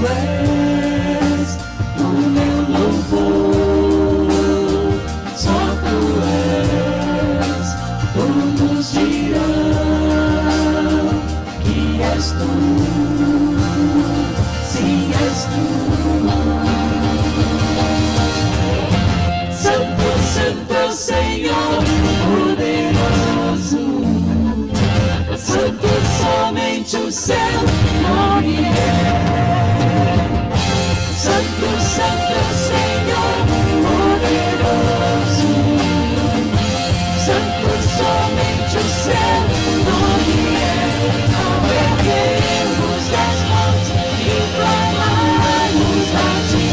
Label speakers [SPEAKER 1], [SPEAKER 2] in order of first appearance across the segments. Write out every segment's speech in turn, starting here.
[SPEAKER 1] és o meu louvor, só tu és, todos dirão que és tu, sim, és tu. Santo, Santo Senhor, poderoso, Santo somente o céu pode é. Santo, Santo Senhor, poderoso, Santo somente o céu pode é. Ao erguermos as mãos e clamarmos a ti,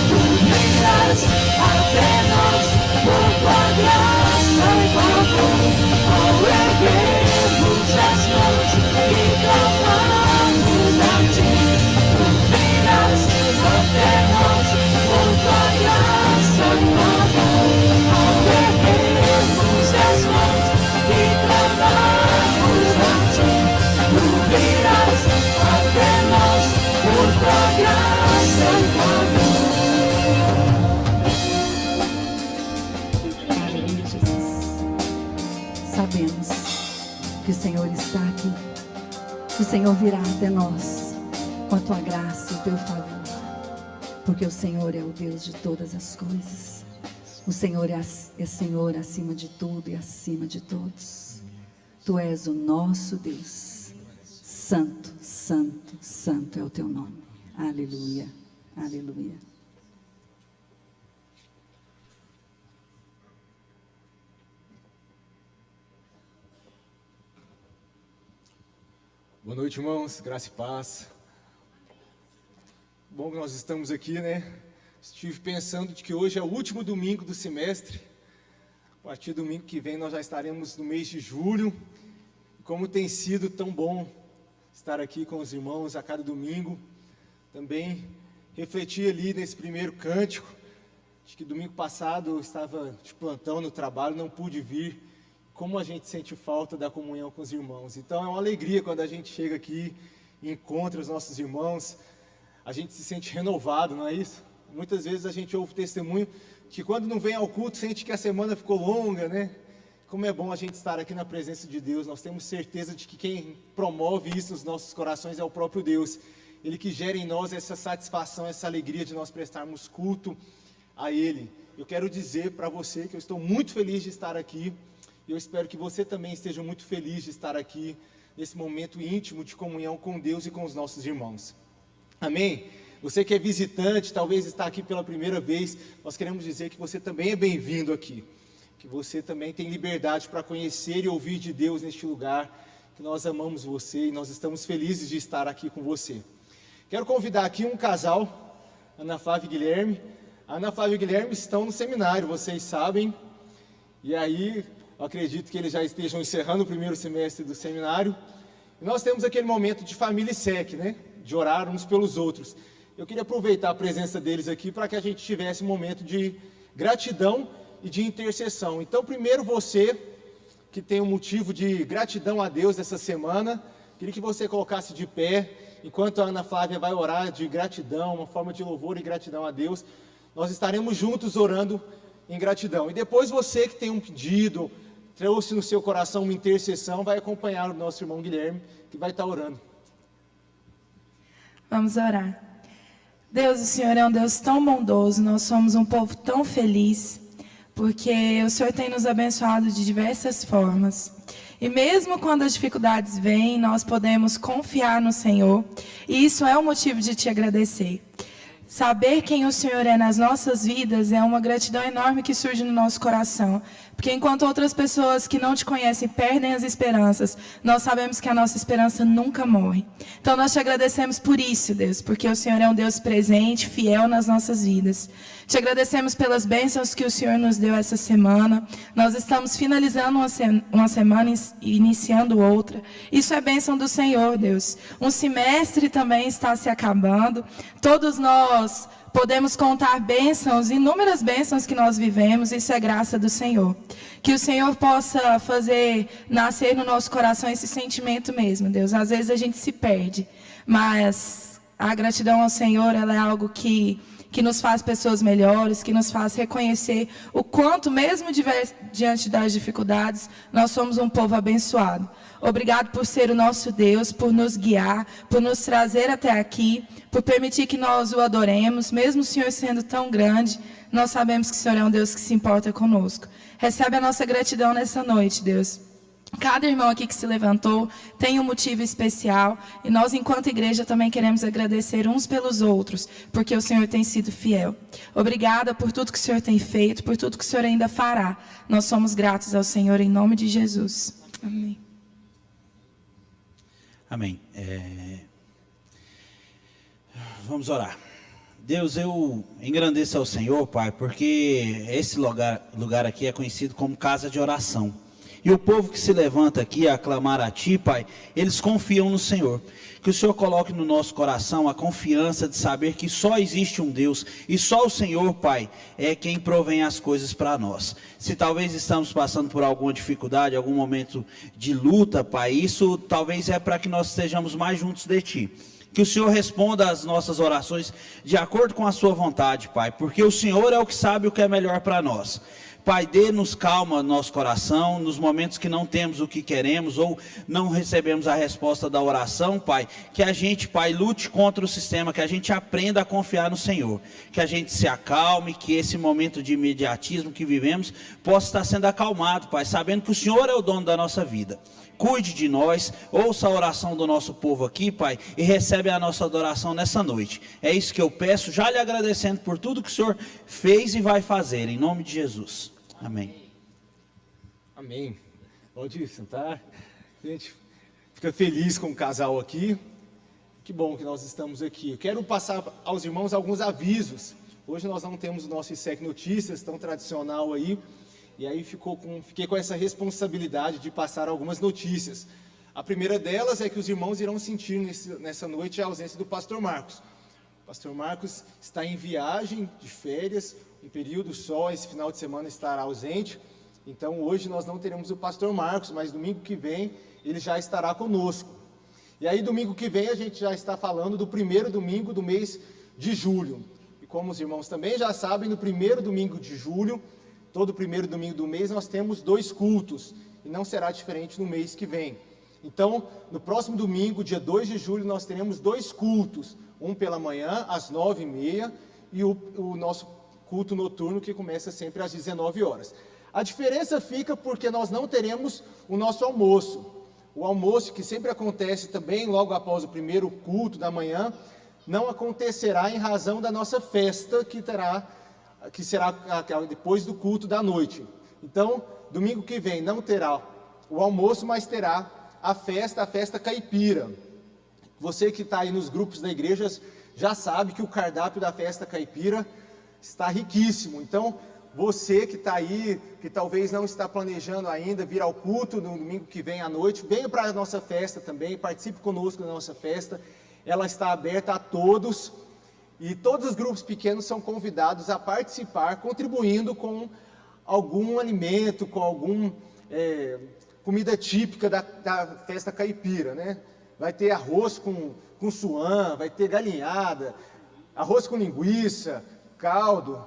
[SPEAKER 1] tu virás até nós por tua graça e favor. Ao erguermos as mãos e clamarmos a ti, tu virás até nós por tua graça e favor. Ao erguermos as mãos e clamarmos a ti, tu virás até nós por tua graça e favor.
[SPEAKER 2] Aleluia, Jesus. Sabemos que o Senhor está aqui, que o Senhor virá até nós com a tua graça e o teu favor, porque o Senhor é o Deus de todas as coisas. O Senhor é Senhor acima de tudo e acima de todos. Tu és o nosso Deus. Santo, santo, santo é o teu nome. Aleluia, aleluia.
[SPEAKER 3] Boa noite, irmãos, graça e paz. Bom que nós estamos aqui, né? Estive pensando de que hoje é o último domingo do semestre. A partir do domingo que vem nós já estaremos no mês de julho. Como tem sido tão bom estar aqui com os irmãos a cada domingo. Também refleti ali nesse primeiro cântico. Acho que domingo passado eu estava de plantão no trabalho, não pude vir. Como a gente sente falta da comunhão com os irmãos. Então é uma alegria quando a gente chega aqui e encontra os nossos irmãos, a gente se sente renovado, não é isso? Muitas vezes a gente ouve testemunho que quando não vem ao culto, sente que a semana ficou longa, né? Como é bom a gente estar aqui na presença de Deus. Nós temos certeza de que quem promove isso nos nossos corações é o próprio Deus. Ele que gera em nós essa satisfação, essa alegria de nós prestarmos culto a Ele. Eu quero dizer para você que eu estou muito feliz de estar aqui. E eu espero que você também esteja muito feliz de estar aqui, nesse momento íntimo de comunhão com Deus e com os nossos irmãos. Amém? Você que é visitante, talvez está aqui pela primeira vez, nós queremos dizer que você também é bem-vindo aqui. Que você também tem liberdade para conhecer e ouvir de Deus neste lugar. Que nós amamos você e nós estamos felizes de estar aqui com você. Quero convidar aqui um casal, Ana Flávia e Guilherme. A Ana Flávia e Guilherme estão no seminário, vocês sabem. E aí, eu acredito que eles já estejam encerrando o primeiro semestre do seminário. E nós temos aquele momento de família e SEC, né? De orar uns pelos outros. Eu queria aproveitar a presença deles aqui para que a gente tivesse um momento de gratidão e de intercessão. Então, primeiro você, que tem um motivo de gratidão a Deus essa semana, queria que você colocasse de pé, enquanto a Ana Flávia vai orar de gratidão, uma forma de louvor e gratidão a Deus. Nós estaremos juntos orando em gratidão. E depois você que tem um pedido, trouxe no seu coração uma intercessão, vai acompanhar o nosso irmão Guilherme, que vai estar orando.
[SPEAKER 4] Vamos orar. Deus, o Senhor é um Deus tão bondoso, nós somos um povo tão feliz, porque o Senhor tem nos abençoado de diversas formas. E mesmo quando as dificuldades vêm, nós podemos confiar no Senhor, e isso é um motivo de te agradecer. Saber quem o Senhor é nas nossas vidas é uma gratidão enorme que surge no nosso coração. Porque enquanto outras pessoas que não te conhecem perdem as esperanças, nós sabemos que a nossa esperança nunca morre. Então nós te agradecemos por isso, Deus, porque o Senhor é um Deus presente, fiel nas nossas vidas. Te agradecemos pelas bênçãos que o Senhor nos deu essa semana. Nós estamos finalizando uma semana e iniciando outra. Isso é bênção do Senhor, Deus. Um semestre também está se acabando. Todos nós podemos contar bênçãos, inúmeras bênçãos que nós vivemos, isso é graça do Senhor. Que o Senhor possa fazer nascer no nosso coração esse sentimento mesmo, Deus. Às vezes a gente se perde, mas A gratidão ao Senhor, ela é algo que nos faz pessoas melhores, que nos faz reconhecer o quanto, mesmo diante das dificuldades, nós somos um povo abençoado. Obrigado por ser o nosso Deus, por nos guiar, por nos trazer até aqui, por permitir que nós o adoremos, mesmo o Senhor sendo tão grande, nós sabemos que o Senhor é um Deus que se importa conosco. Recebe a nossa gratidão nessa noite, Deus. Cada irmão aqui que se levantou tem um motivo especial e nós, enquanto igreja, também queremos agradecer uns pelos outros, porque o Senhor tem sido fiel. Obrigada por tudo que o Senhor tem feito, por tudo que o Senhor ainda fará. Nós somos gratos ao Senhor em nome de Jesus. Amém.
[SPEAKER 5] Amém. Vamos orar. Deus, eu engrandeço ao Senhor, Pai, porque esse lugar aqui é conhecido como casa de oração. E o povo que se levanta aqui a clamar a Ti, Pai, eles confiam no Senhor. Que o Senhor coloque no nosso coração a confiança de saber que só existe um Deus e só o Senhor, Pai, é quem provém as coisas para nós. Se talvez estamos passando por alguma dificuldade, algum momento de luta, Pai, isso talvez é para que nós estejamos mais juntos de Ti. Que o Senhor responda às nossas orações de acordo com a sua vontade, Pai, porque o Senhor é o que sabe o que é melhor para nós. Pai, dê-nos calma no nosso coração, nos momentos que não temos o que queremos ou não recebemos a resposta da oração, Pai, que a gente, Pai, lute contra o sistema, que a gente aprenda a confiar no Senhor, que a gente se acalme, que esse momento de imediatismo que vivemos possa estar sendo acalmado, Pai, sabendo que o Senhor é o dono da nossa vida. Cuide de nós, ouça a oração do nosso povo aqui, Pai, e recebe a nossa adoração nessa noite. É isso que eu peço, já lhe agradecendo por tudo que o Senhor fez e vai fazer, em nome de Jesus. Amém.
[SPEAKER 3] Amém. Pode sentar. A gente fica feliz com o casal aqui. Que bom que nós estamos aqui. Eu quero passar aos irmãos alguns avisos. Hoje nós não temos o nosso ISEC Notícias, tão tradicional aí. E aí fiquei com essa responsabilidade de passar algumas notícias. A primeira delas é que os irmãos irão sentir nessa noite a ausência do pastor Marcos. O pastor Marcos está em viagem de férias, um período só, esse final de semana estará ausente. Então hoje nós não teremos o pastor Marcos, mas domingo que vem ele já estará conosco. E aí domingo que vem a gente já está falando do primeiro domingo do mês de julho. E como os irmãos também já sabem, no primeiro domingo de julho, todo primeiro domingo do mês nós temos 2 cultos. E não será diferente no mês que vem. Então, no próximo domingo, dia 2 de julho, nós teremos 2 cultos. Um pela manhã, às 9h30, e o nosso culto noturno, que começa sempre às 19 horas. A diferença fica porque nós não teremos o nosso almoço. O almoço, que sempre acontece também logo após o primeiro culto da manhã, não acontecerá em razão da nossa festa, que será depois do culto da noite. Então, domingo que vem não terá o almoço, mas terá a festa caipira. Você que está aí nos grupos da igreja já sabe que o cardápio da festa caipira está riquíssimo. Então, você que está aí, que talvez não está planejando ainda vir ao culto no domingo que vem à noite, venha para a nossa festa também, participe conosco da nossa festa. Ela está aberta a todos e todos os grupos pequenos são convidados a participar, contribuindo com algum alimento, com alguma comida típica da festa caipira, né? Vai ter arroz com suã, vai ter galinhada, arroz com linguiça, caldo.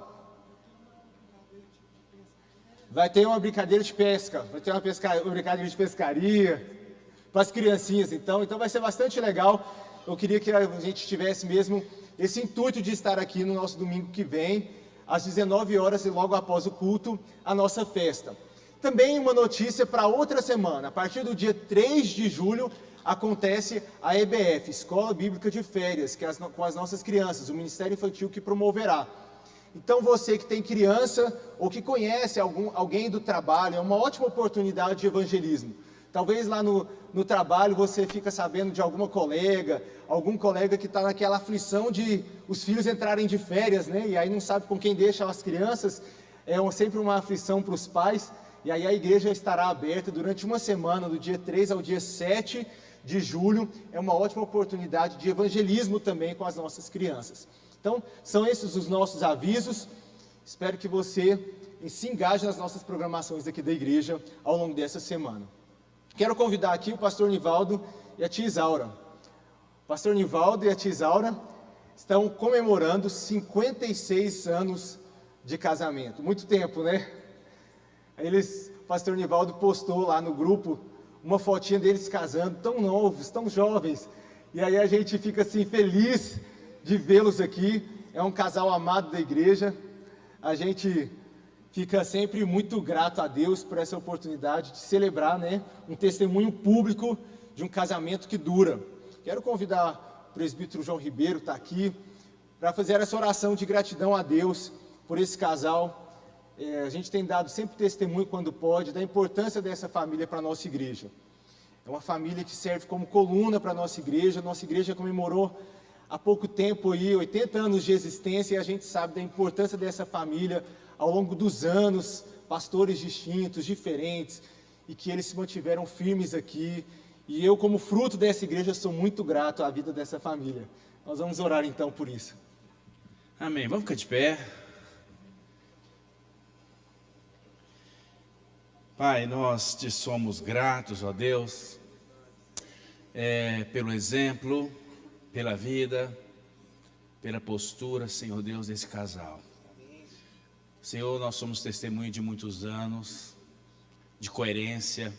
[SPEAKER 3] Vai ter uma brincadeira de pesca, vai ter uma brincadeira de pescaria para as criancinhas, então vai ser bastante legal. Eu queria que a gente tivesse mesmo esse intuito de estar aqui no nosso domingo que vem, às 19 horas e logo após o culto, a nossa festa. Também uma notícia para outra semana, a partir do dia 3 de julho, acontece a EBF, Escola Bíblica de Férias, que com as nossas crianças, o Ministério Infantil que promoverá. Então você que tem criança ou que conhece alguém do trabalho, é uma ótima oportunidade de evangelismo. Talvez lá no trabalho você fica sabendo de algum colega que está naquela aflição de os filhos entrarem de férias, né? E aí não sabe com quem deixa as crianças, sempre uma aflição para os pais. E aí a igreja estará aberta durante uma semana, do dia 3 ao dia 7 de julho, é uma ótima oportunidade de evangelismo também com as nossas crianças. Então, são esses os nossos avisos. Espero que você se engaje nas nossas programações aqui da igreja ao longo dessa semana. Quero convidar aqui o pastor Nivaldo e a tia Isaura. O Pastor Nivaldo e a tia Isaura estão comemorando 56 anos de casamento. Muito tempo, né? O pastor Nivaldo postou lá no grupo uma fotinha deles casando, tão novos, tão jovens. E aí a gente fica assim feliz de vê-los aqui. É um casal amado da igreja. A gente fica sempre muito grato a Deus por essa oportunidade de celebrar, né, um testemunho público de um casamento que dura. Quero convidar o presbítero João Ribeiro, está aqui, para fazer essa oração de gratidão a Deus por esse casal. A gente tem dado sempre testemunho quando pode da importância dessa família para a nossa igreja. É uma família que serve como coluna para a nossa igreja. Nossa igreja comemorou há pouco tempo aí 80 anos de existência, e a gente sabe da importância dessa família ao longo dos anos, pastores distintos, diferentes, e que eles se mantiveram firmes aqui. E eu, como fruto dessa igreja, sou muito grato à vida dessa família. Nós vamos orar então por isso.
[SPEAKER 6] Amém. Vamos ficar de pé. Pai, nós te somos gratos, ó Deus, pelo exemplo, pela vida, pela postura, Senhor Deus, desse casal. Senhor, nós somos testemunho de muitos anos, de coerência,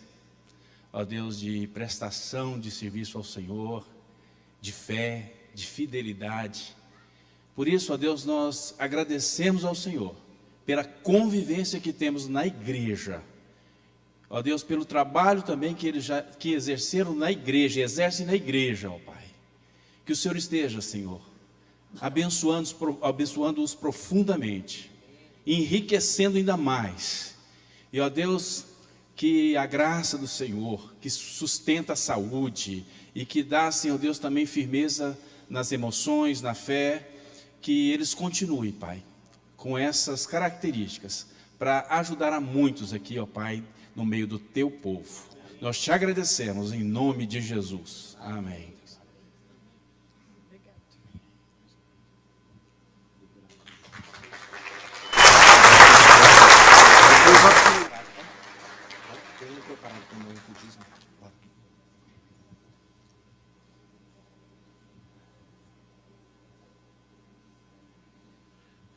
[SPEAKER 6] ó Deus, de prestação de serviço ao Senhor, de fé, de fidelidade. Por isso, ó Deus, nós agradecemos ao Senhor pela convivência que temos na igreja. Ó Deus, pelo trabalho também que exerceram na igreja, exercem na igreja, ó Pai. Que o Senhor esteja, Senhor, abençoando-os profundamente, enriquecendo ainda mais. E, ó Deus, que a graça do Senhor, que sustenta a saúde e que dá, Senhor Deus, também firmeza nas emoções, na fé, que eles continuem, Pai, com essas características, para ajudar a muitos aqui, ó Pai, no meio do teu povo. Nós te agradecemos em nome de Jesus. Amém.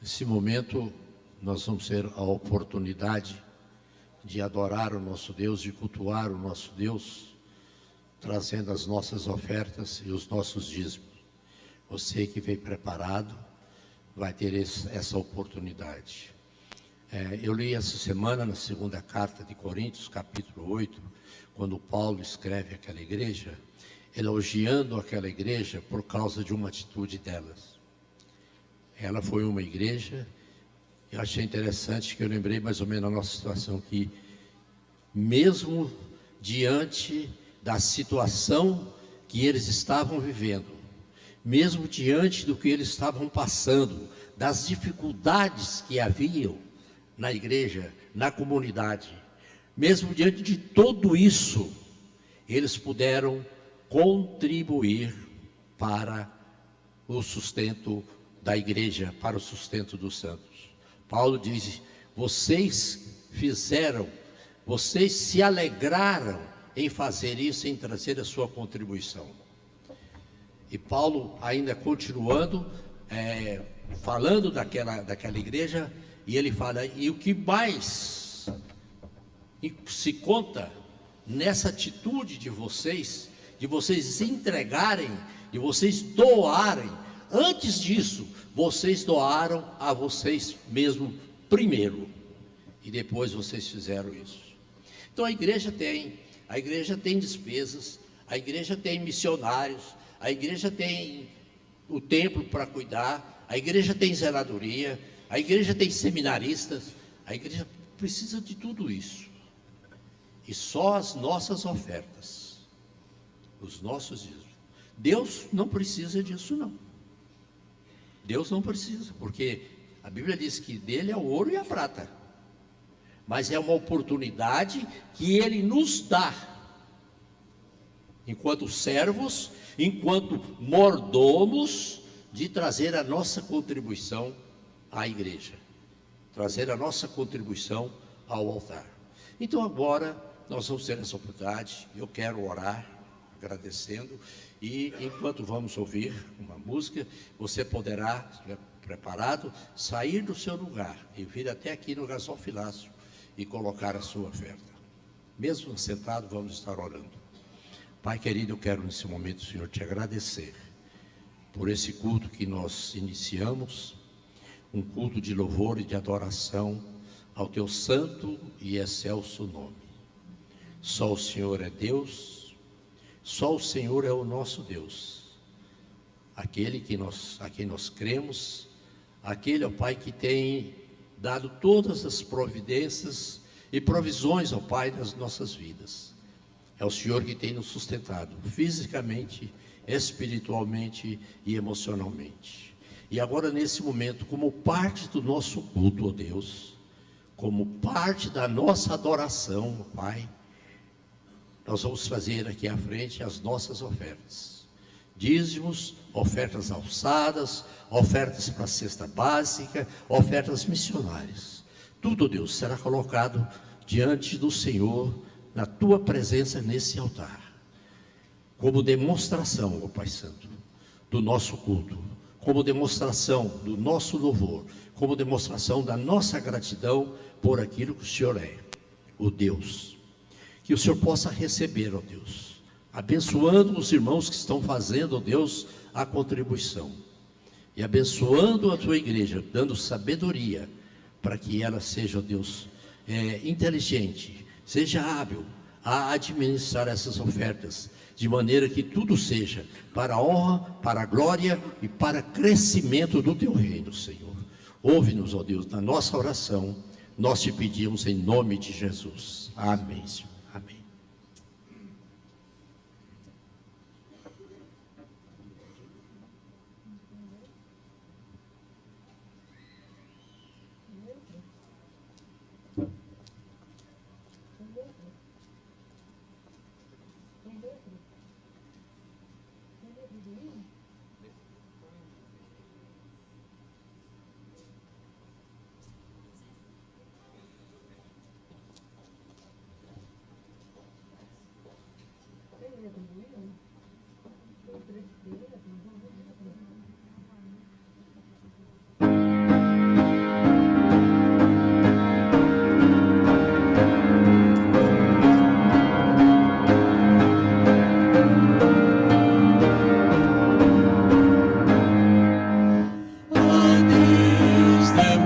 [SPEAKER 7] Nesse momento, nós vamos ter a oportunidade de adorar o nosso Deus, de cultuar o nosso Deus, trazendo as nossas ofertas e os nossos dízimos. Você que veio preparado, vai ter essa oportunidade. Eu li essa semana, na segunda carta de Coríntios, capítulo 8, quando Paulo escreve aquela igreja, elogiando aquela igreja por causa de uma atitude delas. Ela foi uma igreja. Eu achei interessante que eu lembrei mais ou menos a nossa situação, que mesmo diante da situação que eles estavam vivendo, mesmo diante do que eles estavam passando, das dificuldades que haviam na igreja, na comunidade, mesmo diante de tudo isso, eles puderam contribuir para o sustento da igreja, para o sustento dos santos. Paulo diz: vocês se alegraram em fazer isso, em trazer a sua contribuição. E Paulo, ainda continuando, falando daquela igreja, e ele fala: e o que mais se conta nessa atitude de vocês entregarem, de vocês doarem. Antes disso, vocês doaram a vocês mesmos primeiro, e depois vocês fizeram isso. Então a igreja tem despesas, a igreja tem missionários, a igreja tem o templo para cuidar, a igreja tem zeladoria, a igreja tem seminaristas, a igreja precisa de tudo isso. E só as nossas ofertas, os nossos dízimos. Deus não precisa disso, não. Deus não precisa, porque a Bíblia diz que dele é o ouro e a prata, mas é uma oportunidade que ele nos dá, enquanto servos, enquanto mordomos, de trazer a nossa contribuição à igreja, trazer a nossa contribuição ao altar. Então agora nós vamos ter essa oportunidade. Eu quero orar agradecendo, E enquanto vamos ouvir uma música, você poderá, se estiver preparado, sair do seu lugar e vir até aqui no gasofilácio e colocar a sua oferta. Mesmo sentado, vamos estar orando. Pai querido, eu quero nesse momento, Senhor, te agradecer por esse culto que nós iniciamos, um culto de louvor e de adoração ao teu santo e excelso nome. Só o Senhor é Deus, só o Senhor é o nosso Deus, aquele a quem nós cremos, aquele, ó Pai, que tem dado todas as providências e provisões, ó Pai, nas nossas vidas. É o Senhor que tem nos sustentado fisicamente, espiritualmente e emocionalmente. E agora, nesse momento, como parte do nosso culto, ó Deus, como parte da nossa adoração, ó Pai, nós vamos fazer aqui à frente as nossas ofertas. Dízimos, ofertas alçadas, ofertas para a cesta básica, ofertas missionárias. Tudo, Deus, será colocado diante do Senhor, na tua presença nesse altar, como demonstração, ó Pai Santo, do nosso culto, como demonstração do nosso louvor, como demonstração da nossa gratidão por aquilo que o Senhor é, o Deus. Que o Senhor possa receber, ó Deus, abençoando os irmãos que estão fazendo, ó Deus, a contribuição, e abençoando a tua igreja, dando sabedoria, para que ela seja, ó Deus, inteligente, seja hábil a administrar essas ofertas, de maneira que tudo seja para a honra, para a glória e para crescimento do teu reino, Senhor. Ouve-nos, ó Deus, na nossa oração, nós te pedimos em nome de Jesus. Amém, Senhor. Amém.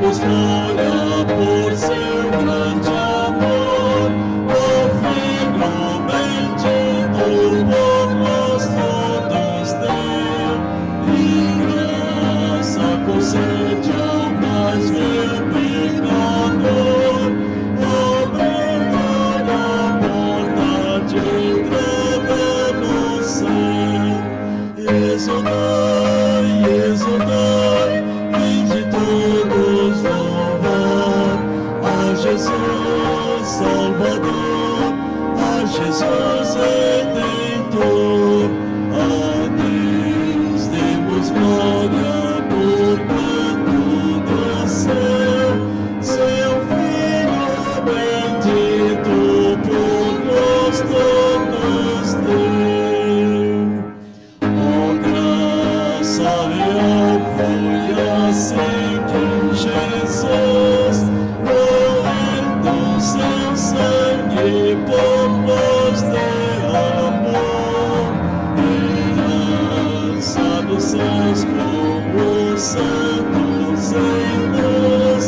[SPEAKER 1] Glória por seu grande amor, o Filho bendito por nós todos deu, e graça concede ao mais vil pecador, obrigado a bondade entrega no céu. Exultai, exultai, vinde todos louvar a Jesus Salvador, a Jesus Redentor. A Deus demos glória por quanto desceu seu Filho bendito por nós todos deu. Oh, graça real foi assim que Jesus, doando seu sangue por nós derramou, herança dos céus com os santos em nós,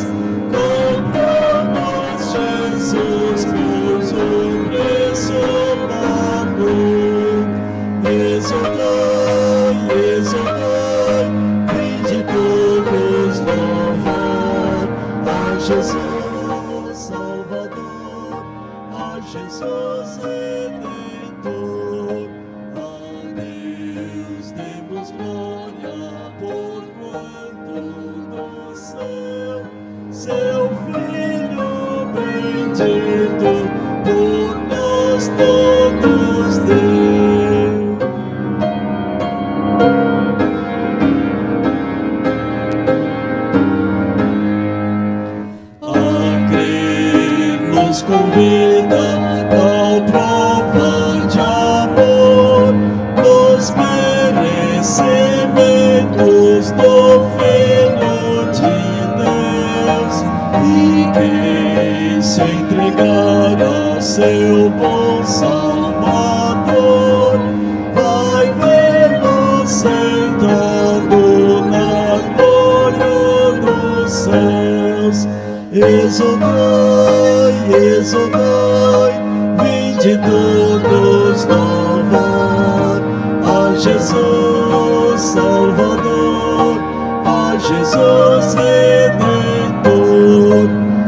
[SPEAKER 1] comprou-nos Jesus, pois o preço pagou. Exultai, exultai, vinde todos louvar a Jesus Salvador, a Jesus Redentor. A Deus demos glória por quanto do céu seu Filho bendito por nós todos deu. A sou filho de Deus, e quem se entregar ao seu bom Salvador vai vê-lo sentado na glória dos céus. Exultai, exultai, vinde todos louvar a Jesus Salvador, a Jesus Redentor.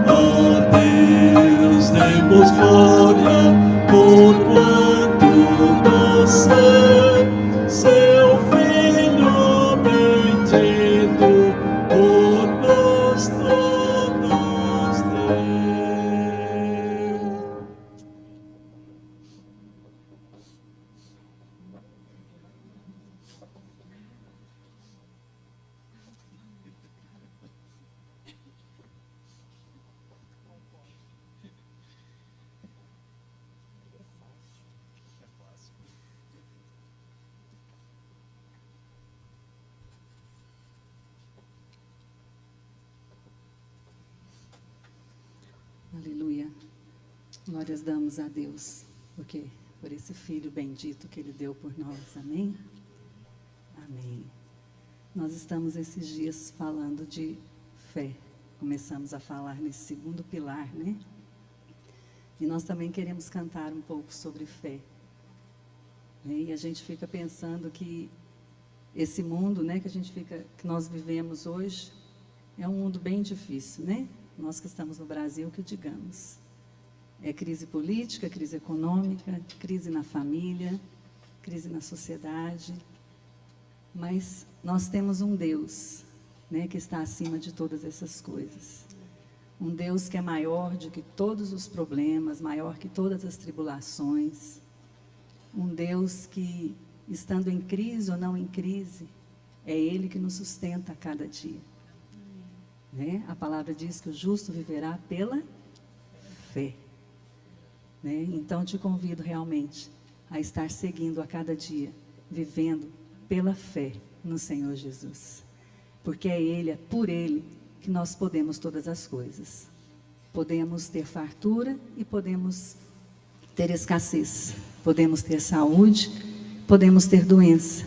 [SPEAKER 1] A Deus demos glória, porquanto do céu seu Filho bendito por nós todos deu.
[SPEAKER 2] Aleluia. Glórias damos a Deus, porque por esse Filho bendito que Ele deu por nós. Amém? Amém. Nós estamos esses dias falando de fé. Começamos a falar nesse segundo pilar, né? E nós também queremos cantar um pouco sobre fé. E a gente fica pensando que esse mundo, né, que nós vivemos hoje, é um mundo bem difícil, né? Nós que estamos no Brasil, que o digamos. É crise política, crise econômica, crise na família, crise na sociedade. Mas nós temos um Deus, né, que está acima de todas essas coisas. Um Deus que é maior do que todos os problemas, maior que todas as tribulações. Um Deus que, estando em crise ou não em crise, é Ele que nos sustenta a cada dia. Né? A palavra diz que o justo viverá pela fé. Né? Então, te convido realmente a estar seguindo a cada dia, vivendo pela fé no Senhor Jesus. Porque é Ele, é por Ele que nós podemos todas as coisas. Podemos ter fartura e podemos ter escassez. Podemos ter saúde, podemos ter doença.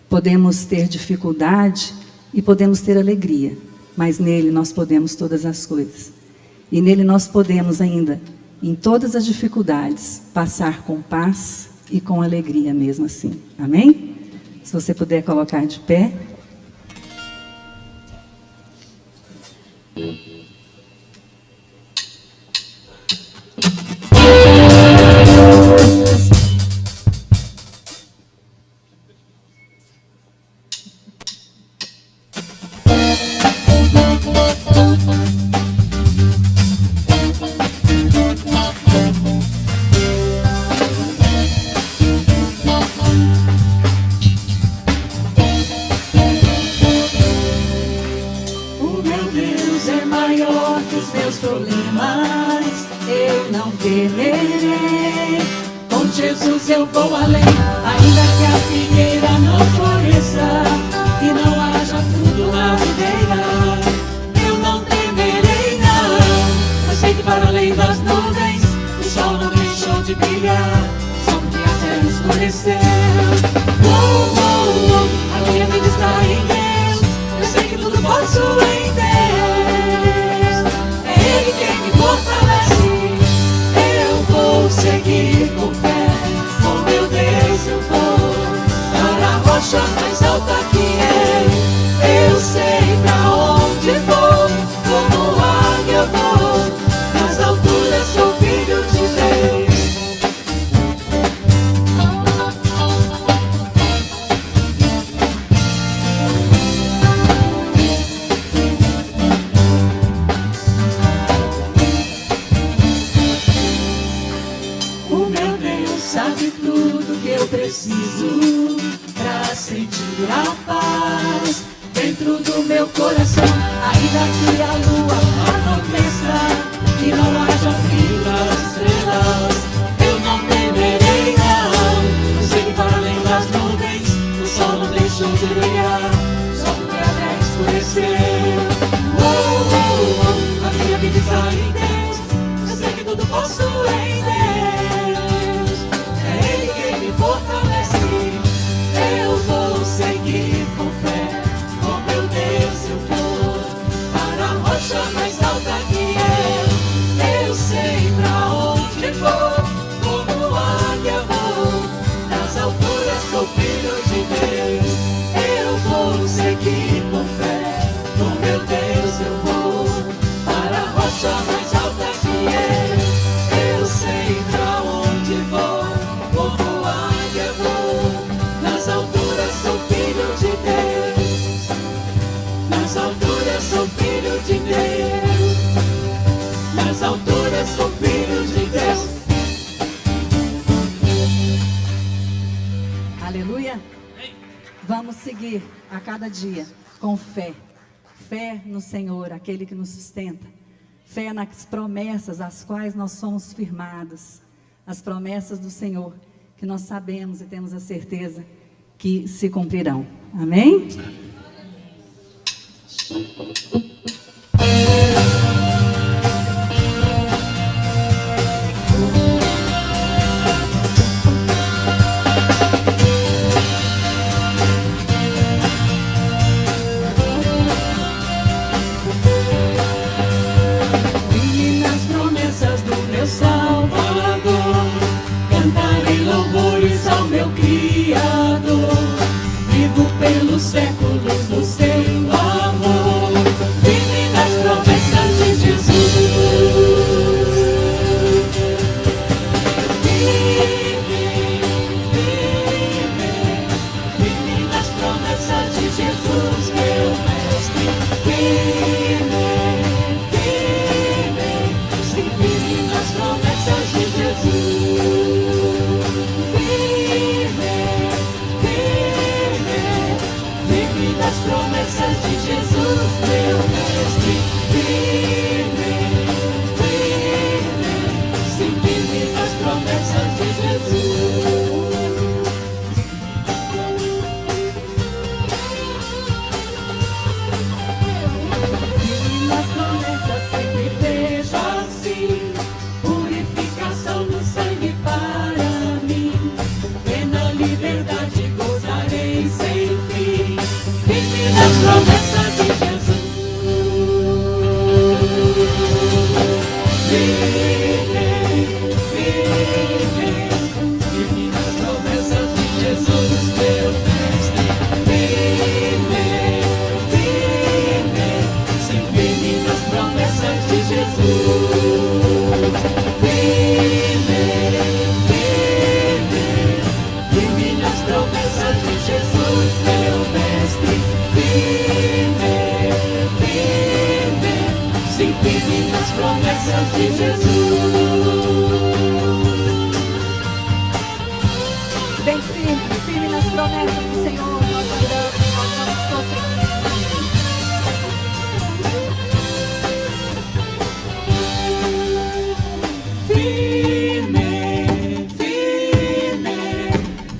[SPEAKER 2] Podemos ter dificuldade e podemos ter alegria. Mas nele nós podemos todas as coisas. E nele nós podemos ainda, em todas as dificuldades, passar com paz e com alegria mesmo assim. Amém? Se você puder colocar de pé.
[SPEAKER 1] O meu Deus é maior que os meus problemas, eu não temerei. Com Jesus eu vou além, ainda que a figueira não floresça e não haja fruto na videira. Eu não temerei não, eu sei que para além das nuvens o sol não deixou de brilhar, só porque a terra escureceu. A minha vida está em Deus, eu sei que tudo posso em Deus. É Ele quem me fortalece, eu vou seguir com fé. Com meu Deus eu vou para a rocha mais alta que é. Eu sei pra onde vou, como águia vou, nas alturas sou filho de Deus. O meu Deus sabe tudo que eu preciso pra sentir a paz dentro do meu coração. Ainda que a lua aconteça e não haja fim das estrelas, eu não temerei não. Eu sei que para além das nuvens o sol não deixou de brilhar, só porque a terra posso em Deus. É Ele quem me fortalece. Eu vou seguir com fé. Com meu Deus eu vou para a rocha mais alta que eu. Eu sei pra onde vou. Como águia vou. Nas alturas sou filho de Deus. Eu vou seguir com fé. Com meu Deus eu vou para a rocha mais alta que eu sei pra onde vou, como águia vou. Nas alturas sou filho de Deus. Nas alturas sou filho de Deus. Nas alturas sou filho de Deus.
[SPEAKER 2] Aleluia. Vamos seguir a cada dia com fé. Fé no Senhor, aquele que nos sustenta. Fé nas promessas às quais nós somos firmados. As promessas do Senhor, que nós sabemos e temos a certeza que se cumprirão. Amém?
[SPEAKER 1] Firme nas promessas do meu Salvador, cantarei louvores ao meu Criador. Vivo pelos séculos no seu amor. Firme nas promessas de Jesus. Firme nas promessas de Jesus, meu mestre. Firme nas promessas de Jesus. Firme nas promessas de Jesus, meu mestre. Firme nas promessas de Jesus. Firme nas promessas sempre vejo assim. Purificação no sangue para mim. Plena liberdade gozarei sem fim. Firme nas promessas de Jesus. Firme nas promessas de Jesus, meu mestre. Sim, firme nas promessas de Jesus. Firme nas promessas de Jesus, meu mestre. Sim, firme nas promessas de Jesus.
[SPEAKER 2] Bem firme, firme nas promessas do Senhor. Nós oramos, nós vamos prosseguir.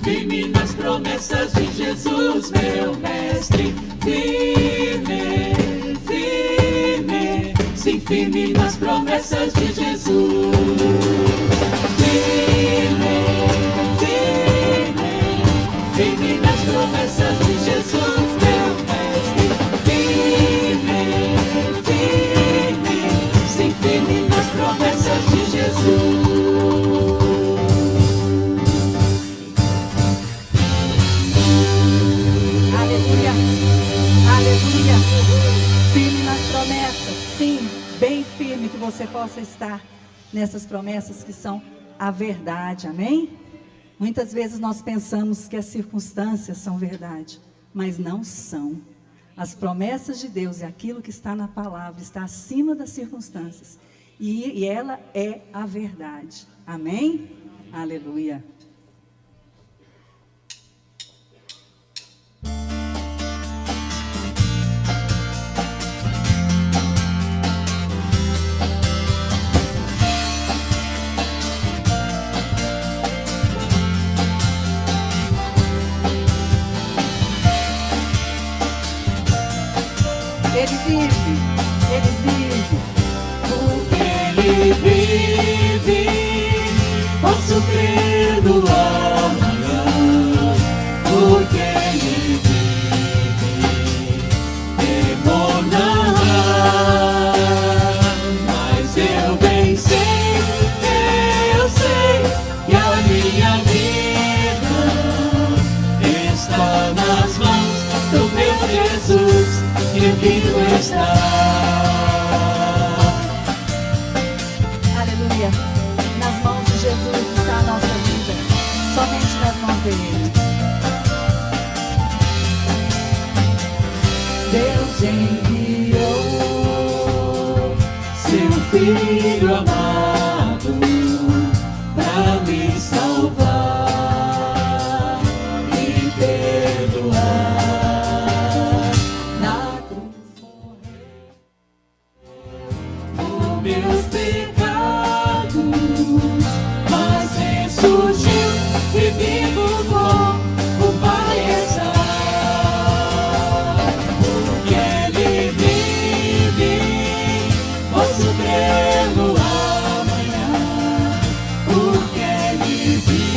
[SPEAKER 1] Firme nas promessas de Jesus, meu mestre. Sim, firme nas promessas de Jesus. Firme nas promessas de Jesus, meu mestre. Sim, firme nas promessas de Jesus.
[SPEAKER 2] Aleluia, aleluia. Firme nas promessas, sim, bem firme que você possa estar nessas promessas que são a verdade, amém? Muitas vezes nós pensamos que as circunstâncias são verdade, mas não são. As promessas de Deus e aquilo que está na palavra está acima das circunstâncias, e ela é a verdade, amém? Aleluia. Ele vive, ele vive.
[SPEAKER 1] Porque Ele vive, posso crer no amanhã, porque Ele vive, temor não há. Mas eu bem sei, eu sei que a minha vida está nas mãos do meu Jesus, que vivo está.
[SPEAKER 2] Aleluia. Nas mãos de Jesus está a nossa vida. Somente nas mãos dele.
[SPEAKER 1] Deus enviou seu Filho amado para me salvar e perdoar. Na cruz morreu por meus pecados, mas ressurgiu e vivo com o Pai está. Porque Ele vive, posso crer no amanhã. Porque Ele vive,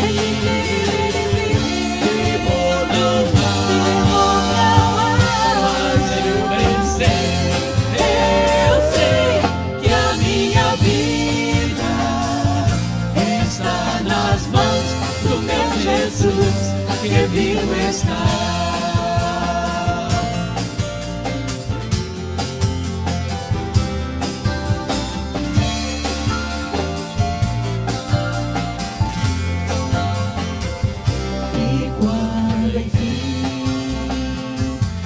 [SPEAKER 1] temor não há. Mas eu bem sei, eu sei que a minha vida está nas mãos do meu Jesus, que vivo está. E quando enfim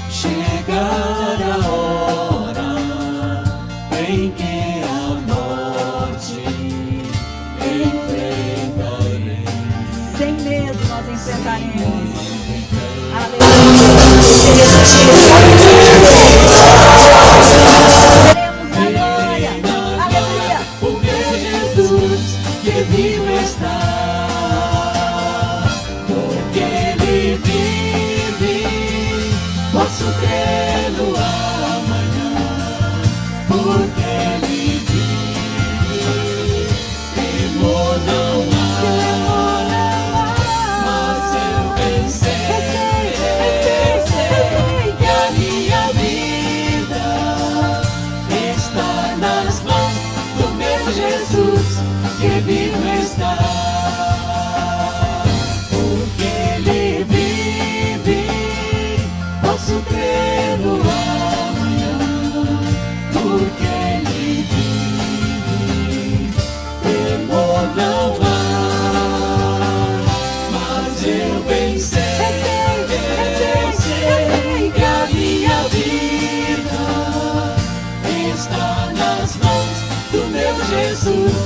[SPEAKER 1] chegar a hora em que a morte enfrentarei,
[SPEAKER 2] Sem medo nós enfrentaremos. Aleluia. Teremos a glória. Aleluia.
[SPEAKER 1] o meu Jesus, que vivo está. Porque Ele vive, posso crer no amanhã. Porque Ele vive, temor não há. Mas eu pensei que a minha vida está nas mãos do meu Jesus, que vivo está. Porque Ele vive, posso crer no amanhã. Porque Ele vive, temor não há. Mas eu bem sei que a minha vida está nas mãos do meu Jesus,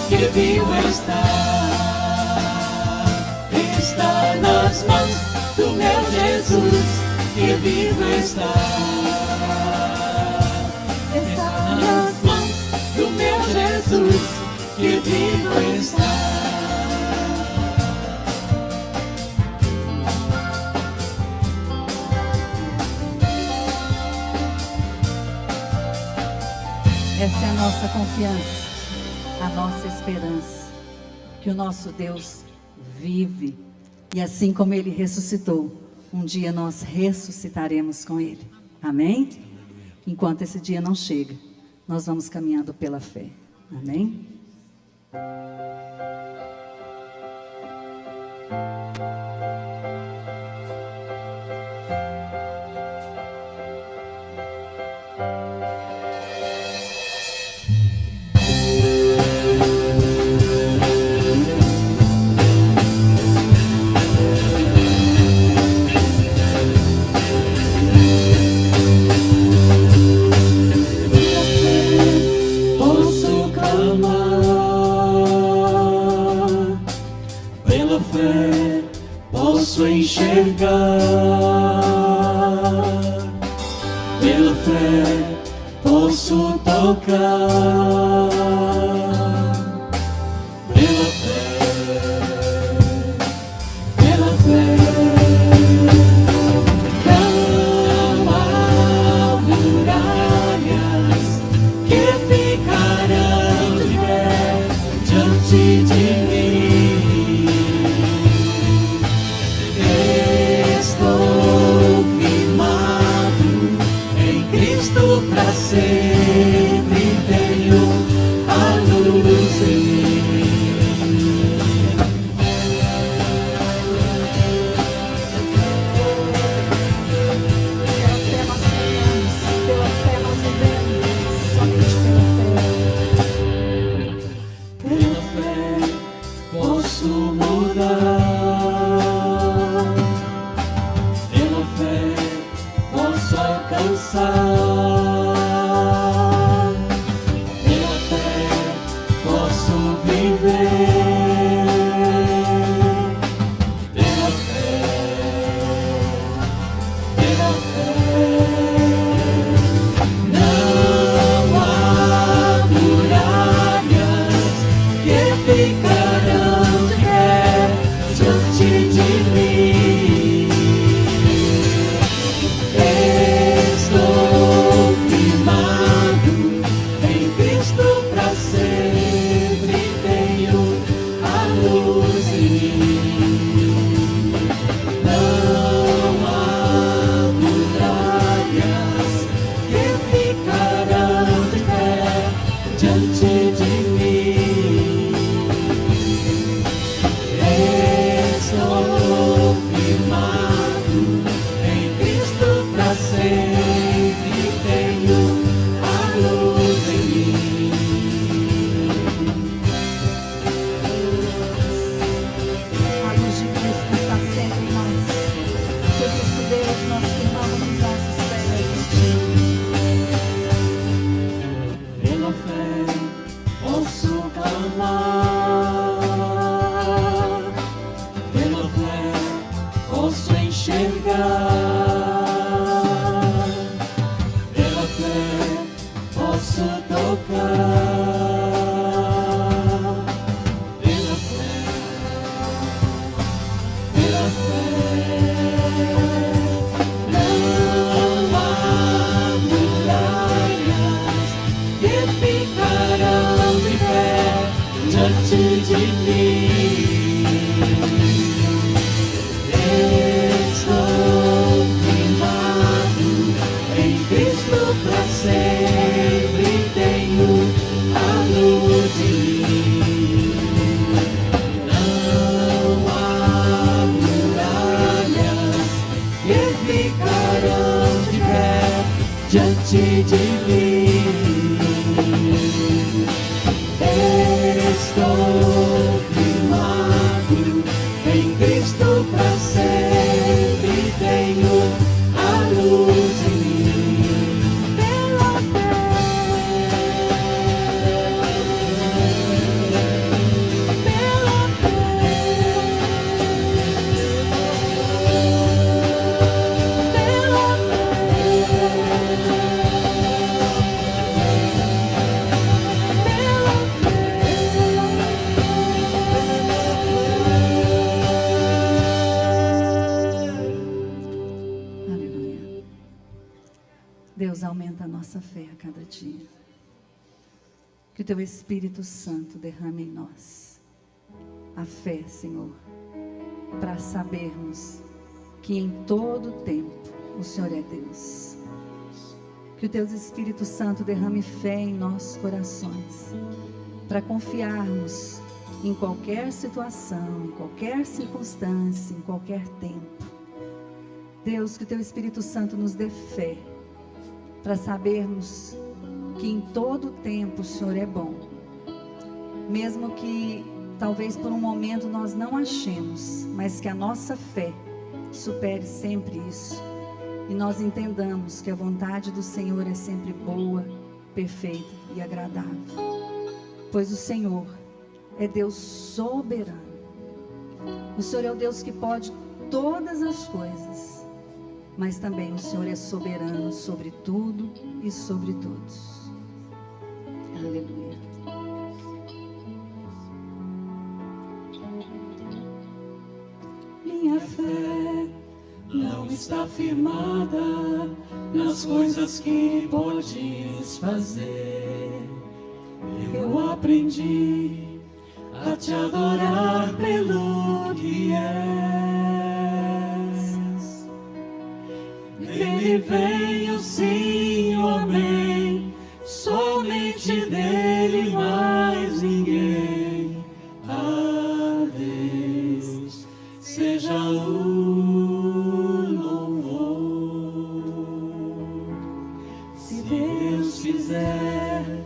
[SPEAKER 1] que vivo está. Está nas mãos do meu Jesus, que vivo está. Está nas mãos do meu Jesus, que vivo está.
[SPEAKER 2] Essa é a nossa confiança, a nossa esperança, que o nosso Deus vive, e assim como Ele ressuscitou, um dia nós ressuscitaremos com Ele. Amém? Enquanto esse dia não chega, nós vamos caminhando pela fé. Amém?
[SPEAKER 1] Posso clamar pela fé, posso enxergar pela fé, posso tocar pela fé, pela fé. Muralhas que ficarão de pé. Cristo pra sempre tenho a luz em mim.
[SPEAKER 2] Pela fé nós caminhamos, pela fé nós vivemos, somente pela fé.
[SPEAKER 1] Pela fé posso mudar. Pela fé posso alcançar. Pela fé posso viver. Pela fé, pela fé. Não há muralhas que ficarão de pé diante de mim. Estou firmado em Cristo pra sempre. Tenho a luz em mim. Não há muralhas que ficarão de pé diante de mim. Estou firmado em Cristo pra sempre. Tenho a luz em mim.
[SPEAKER 2] A luz de Cristo está sempre em nós. Por isso, Deus, nós firmamos os nossos pés em Ti.
[SPEAKER 1] Pela fé posso clamar. Pela fé posso enxergar. Pela fé posso tocar. Pela fé, pela fé. Não há muralhas que ficarão de pé diante de mim. Estou firmado em Cristo pra sempre. Tenho a luz em mim. Não há muralhas que ficarão de pé diante de mim. Estou firmado em Cristo pra sempre. Tenho a luz em mim. Pela
[SPEAKER 2] Aleluia. Deus, aumenta a nossa fé a cada dia. Que o Teu Espírito Santo derrame em nós a fé, Senhor, para sabermos que em todo tempo o Senhor é Deus. Que o Teu Espírito Santo derrame fé em nossos corações, para confiarmos em qualquer situação, em qualquer circunstância, em qualquer tempo. Deus, que o Teu Espírito Santo nos dê fé, para sabermos que em todo tempo o Senhor é bom. Mesmo que talvez por um momento nós não achemos, mas que a nossa fé supere sempre isso. E nós entendamos que a vontade do Senhor é sempre boa, perfeita e agradável. Pois o Senhor é Deus soberano. O Senhor é o Deus que pode todas as coisas. Mas também o Senhor é soberano sobre tudo e sobre todos. Aleluia.
[SPEAKER 1] minha fé não está firmada nas coisas que podes fazer. Eu aprendi a te adorar pelo que és. Dele vem o sim, o amém. diferente dele, mais ninguém. A Deus seja o louvor. Se Deus fizer,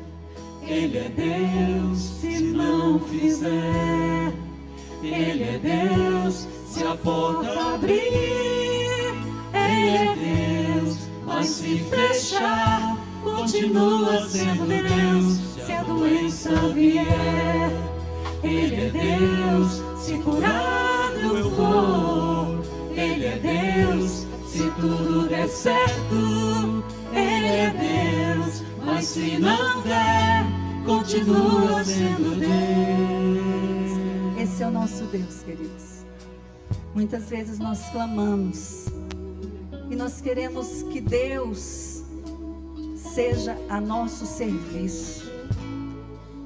[SPEAKER 1] Ele é Deus. Se não fizer, Ele é Deus. Se a porta abrir, Ele é Deus. Mas se fechar, continua sendo Deus. Se a doença vier, Ele é Deus. Se curado eu for, Ele é Deus. Se tudo der certo, Ele é Deus. Mas se não der, continua sendo Deus.
[SPEAKER 2] Esse é o nosso Deus, queridos. Muitas vezes nós clamamos e nós queremos que Deus seja a nosso serviço.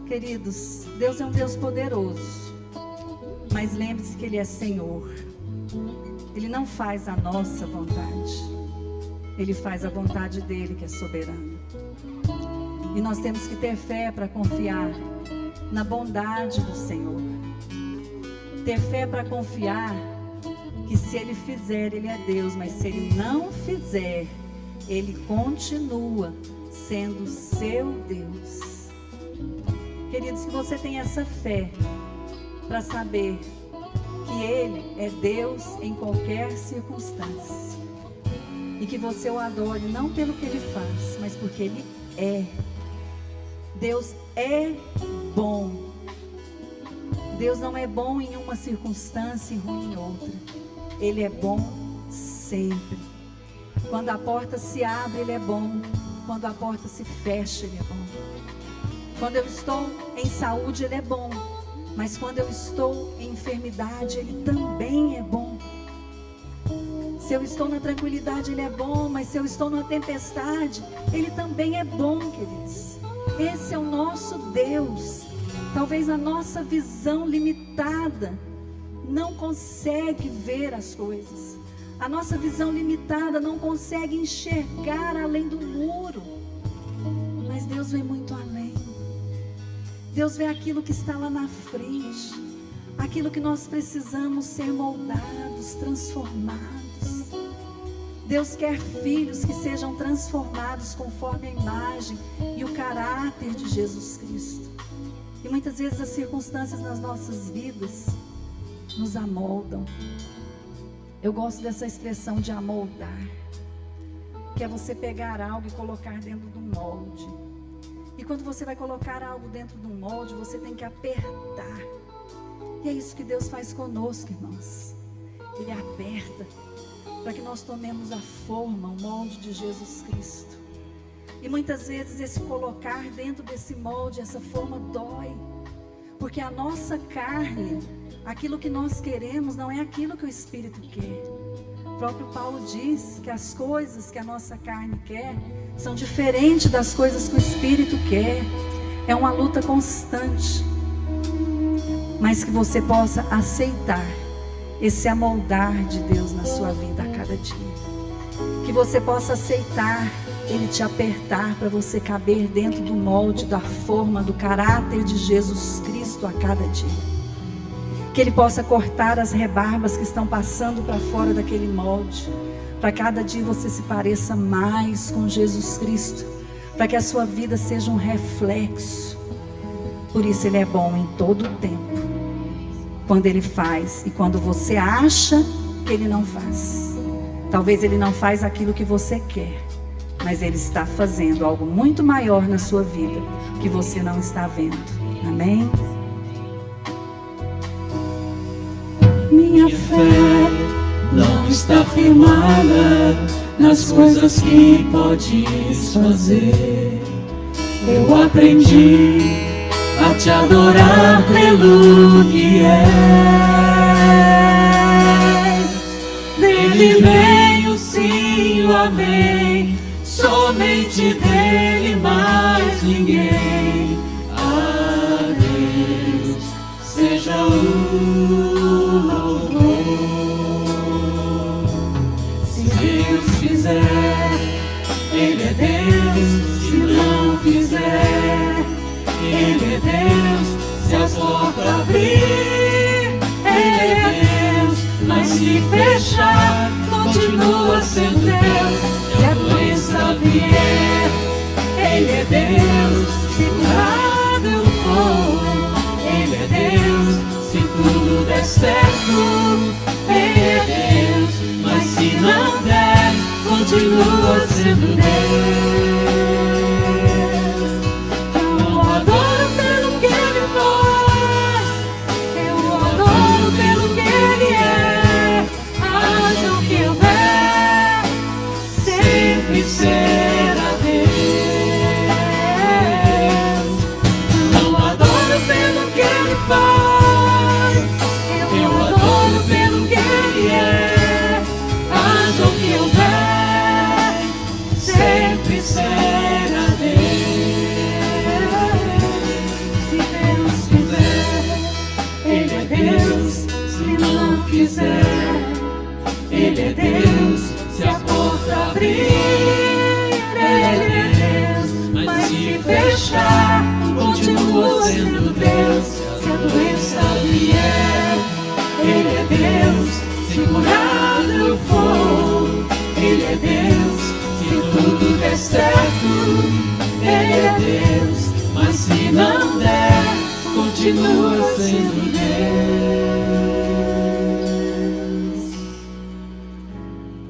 [SPEAKER 2] Queridos, Deus é um Deus poderoso, mas lembre-se que Ele é Senhor. Ele não faz a nossa vontade, Ele faz a vontade dEle, que é soberana. E nós temos que ter fé para confiar na bondade do Senhor. Ter fé para confiar que se Ele fizer, Ele é Deus, mas se Ele não fizer, Ele continua sendo seu Deus. Queridos, que você tenha essa fé para saber que Ele é Deus em qualquer circunstância. E que você o adore não pelo que Ele faz, mas porque Ele é. Deus é bom. Deus não é bom em uma circunstância e ruim em outra. Ele é bom sempre. Quando a porta se abre, Ele é bom. Quando a porta se fecha, Ele é bom. Quando eu estou em saúde, Ele é bom. Mas quando eu estou em enfermidade, Ele também é bom. Se eu estou na tranquilidade, Ele é bom. Mas se eu estou numa tempestade, Ele também é bom, queridos. Esse é o nosso Deus. Talvez a nossa visão limitada não consegue ver as coisas. A nossa visão limitada não consegue enxergar além do muro. Mas Deus vê muito além. Deus vê aquilo que está lá na frente. Aquilo que nós precisamos ser moldados, transformados. Deus quer filhos que sejam transformados conforme a imagem e o caráter de Jesus Cristo. E muitas vezes as circunstâncias nas nossas vidas nos amoldam. Eu gosto dessa expressão de amoldar, que é você pegar algo e colocar dentro do molde. E quando você vai colocar algo dentro do molde, você tem que apertar. E é isso que Deus faz conosco, irmãos. Ele aperta para que nós tomemos a forma, o molde de Jesus Cristo. E muitas vezes esse colocar dentro desse molde, essa forma dói. Porque a nossa carne, aquilo que nós queremos não é aquilo que o Espírito quer. O próprio Paulo diz que as coisas que a nossa carne quer são diferentes das coisas que o Espírito quer. É uma luta constante. Mas que você possa aceitar esse amoldar de Deus na sua vida a cada dia. Que você possa aceitar Ele te apertar para você caber dentro do molde, da forma, do caráter de Jesus Cristo a cada dia. Que Ele possa cortar as rebarbas que estão passando para fora daquele molde. Para cada dia você se pareça mais com Jesus Cristo. Para que a sua vida seja um reflexo. Por isso Ele é bom em todo o tempo. Quando Ele faz e quando você acha que Ele não faz. Talvez Ele não faz aquilo que você quer. Mas Ele está fazendo algo muito maior na sua vida que você não está vendo. Amém?
[SPEAKER 1] Minha fé não está firmada nas coisas que podes fazer. Eu aprendi a te adorar pelo que és. Dele vem o sim, o amém. Somente dele, mais ninguém. A Deus seja o louvor. Se Deus fizer, Ele é Deus. Se não fizer, continua sendo Deus. Se a doença vier, Ele é Deus. Se curado eu for, Ele é Deus. Se tudo der certo, Ele é Deus. Mas se não der, continua sendo Deus. Eu o adoro pelo que Ele faz, eu o adoro pelo que Ele é. Haja o que houver, sempre será Deus. Eu o adoro pelo que Ele faz, eu o adoro pelo que Ele é. Haja o que houver, sempre será Deus. Se Deus fizer, Ele é Deus. Se não fizer, Ele é Deus. Se a porta abrir, Ele é Deus. Mas se fechar, continua sendo Deus. Se a doença vier, Ele é Deus. Se curado eu for, Ele é Deus. Se tudo der certo, Ele é Deus. Mas se não der, continua sendo Deus.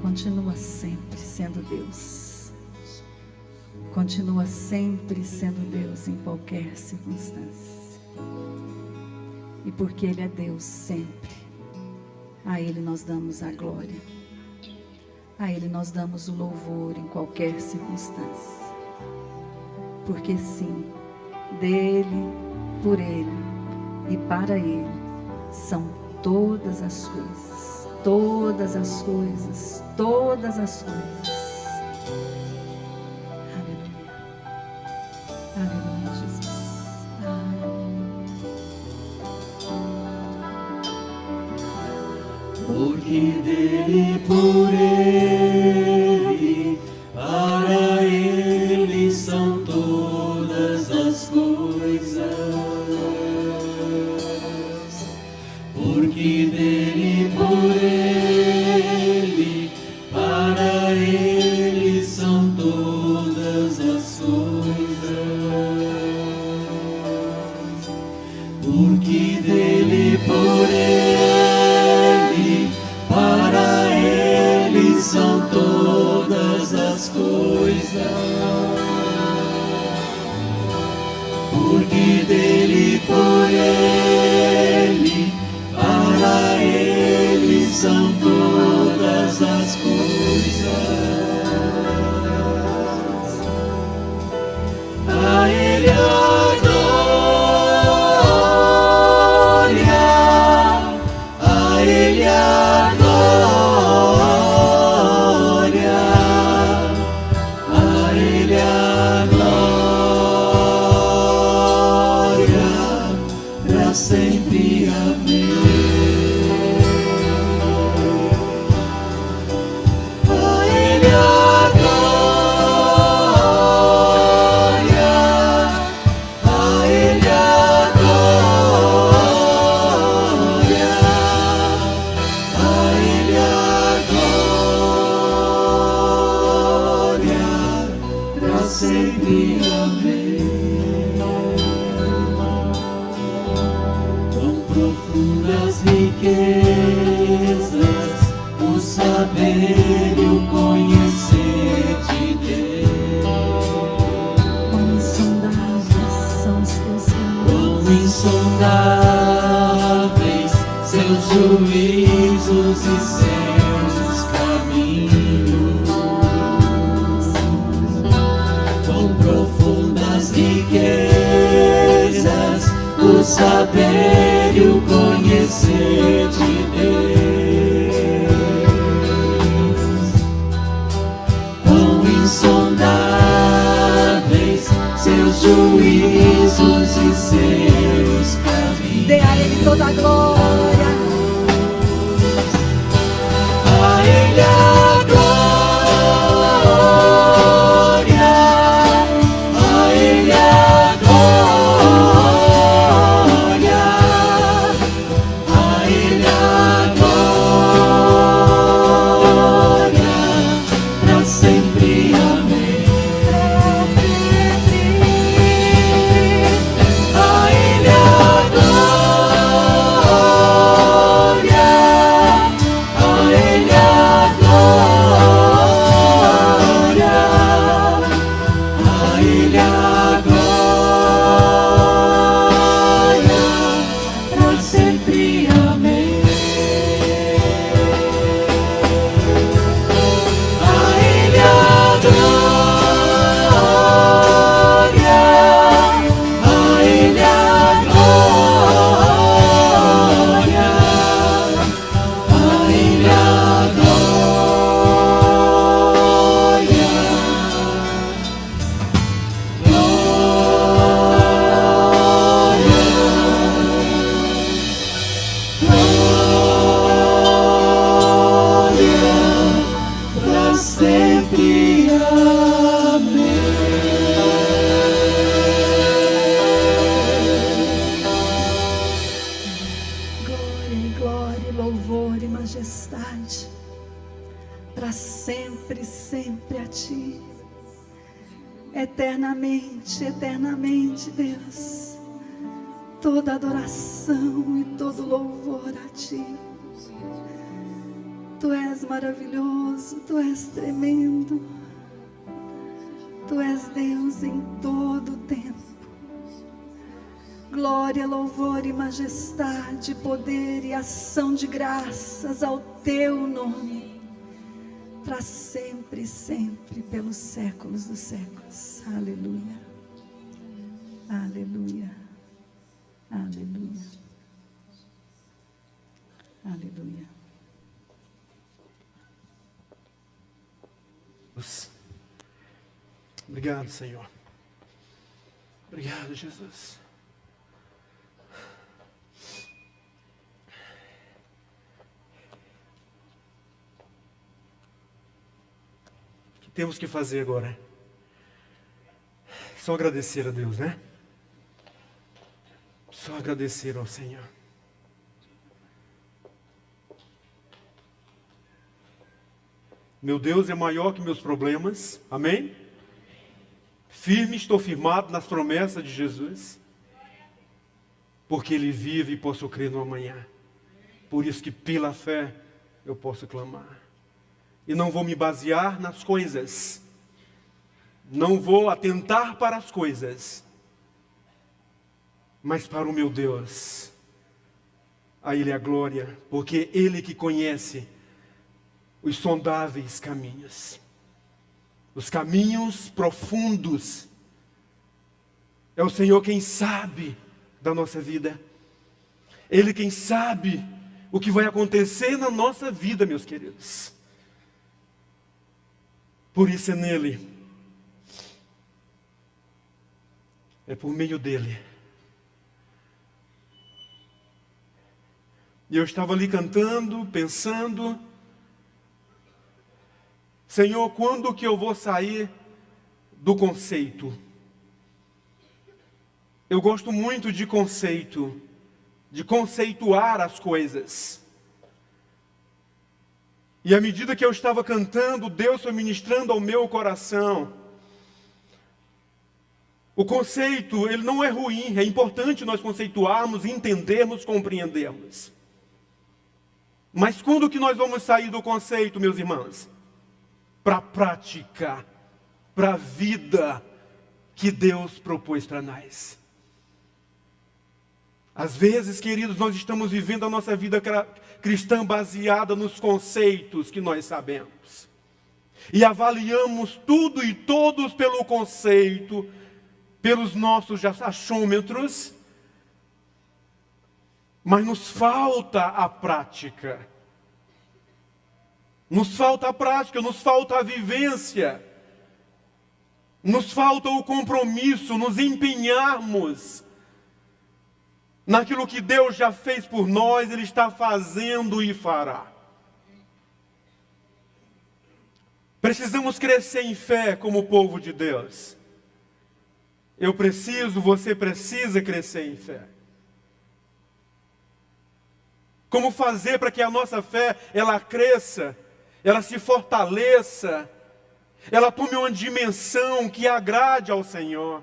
[SPEAKER 2] Continua sempre sendo Deus. Continua sempre sendo Deus em qualquer circunstância. E porque Ele é Deus sempre, a Ele nós damos a glória. A Ele nós damos o louvor em qualquer circunstância. Porque sim, dele, por Ele e para Ele são todas as coisas. Todas as coisas. Todas as coisas. Aleluia. Aleluia, Jesus.
[SPEAKER 1] Porque dele, por Ele, para Ele são todas as coisas. Porque dele, por Ele, para Ele são todas as coisas. Porque dele, por Ele, para Ele são todas as coisas. Porque dele, por Ele, para Ele são todas as coisas. A Ele a glória, a Ele a glória, a Ele a glória, pra sempre. Amém. A Ele a glória, a Ele a glória, a Ele a glória, pra sempre. Amém. Tão profundas riquezas, o saber e o conhecer de Deus.
[SPEAKER 2] Quão insondáveis são os teus
[SPEAKER 1] Quão
[SPEAKER 2] caminhos.
[SPEAKER 1] insondáveis seus juízos e seus caminhos. Quão profundas riquezas, o saber e o conhecer de Deus. Quão insondáveis seus juízos e seus caminhos.
[SPEAKER 2] Dê a Ele toda a glória.
[SPEAKER 1] A Ele a glória, a Ele a glória, a Ele a glória,
[SPEAKER 2] Ti eternamente, Deus. Toda adoração e todo louvor a Ti. Tu és maravilhoso, Tu és tremendo. Tu és Deus em todo o tempo. Glória, louvor e majestade, poder e ação de graças ao Teu nome, para sempre e sempre, pelos séculos dos séculos. Aleluia, aleluia, aleluia, aleluia.
[SPEAKER 8] Obrigado, Senhor. Obrigado, Jesus. O que temos que fazer agora? Só agradecer a Deus, né? Só agradecer ao Senhor. Meu Deus é maior que meus problemas, amém? Firme, estou firmado nas promessas de Jesus, porque Ele vive e posso crer no amanhã. Por isso que pela fé eu posso clamar. E não vou me basear nas coisas, não vou atentar para as coisas, mas para o meu Deus. A Ele a glória, porque Ele que conhece os sondáveis caminhos, os caminhos profundos. É o Senhor quem sabe da nossa vida. Ele quem sabe o que vai acontecer na nossa vida, meus queridos. Por isso é nele, é por meio dele. E eu estava ali cantando, pensando: Senhor, quando que eu vou sair do conceito? Eu gosto muito de conceito, de conceituar as coisas. E à medida que eu estava cantando, Deus foi ministrando ao meu coração. O conceito, ele não é ruim, é importante nós conceituarmos, entendermos, compreendermos. Mas quando que nós vamos sair do conceito, meus irmãos? Para a prática, para a vida que Deus propôs para nós. Às vezes, queridos, nós estamos vivendo a nossa vida cristã baseada nos conceitos que nós sabemos. E avaliamos tudo e todos pelo conceito, pelos nossos achômetros, mas nos falta a prática. Nos falta a prática, nos falta a vivência, nos falta o compromisso, nos empenharmos naquilo que Deus já fez por nós, Ele está fazendo e fará. Precisamos crescer em fé como povo de Deus. Eu preciso, você precisa crescer em fé. Como fazer para que a nossa fé, ela cresça, ela se fortaleça, ela tome uma dimensão que agrade ao Senhor,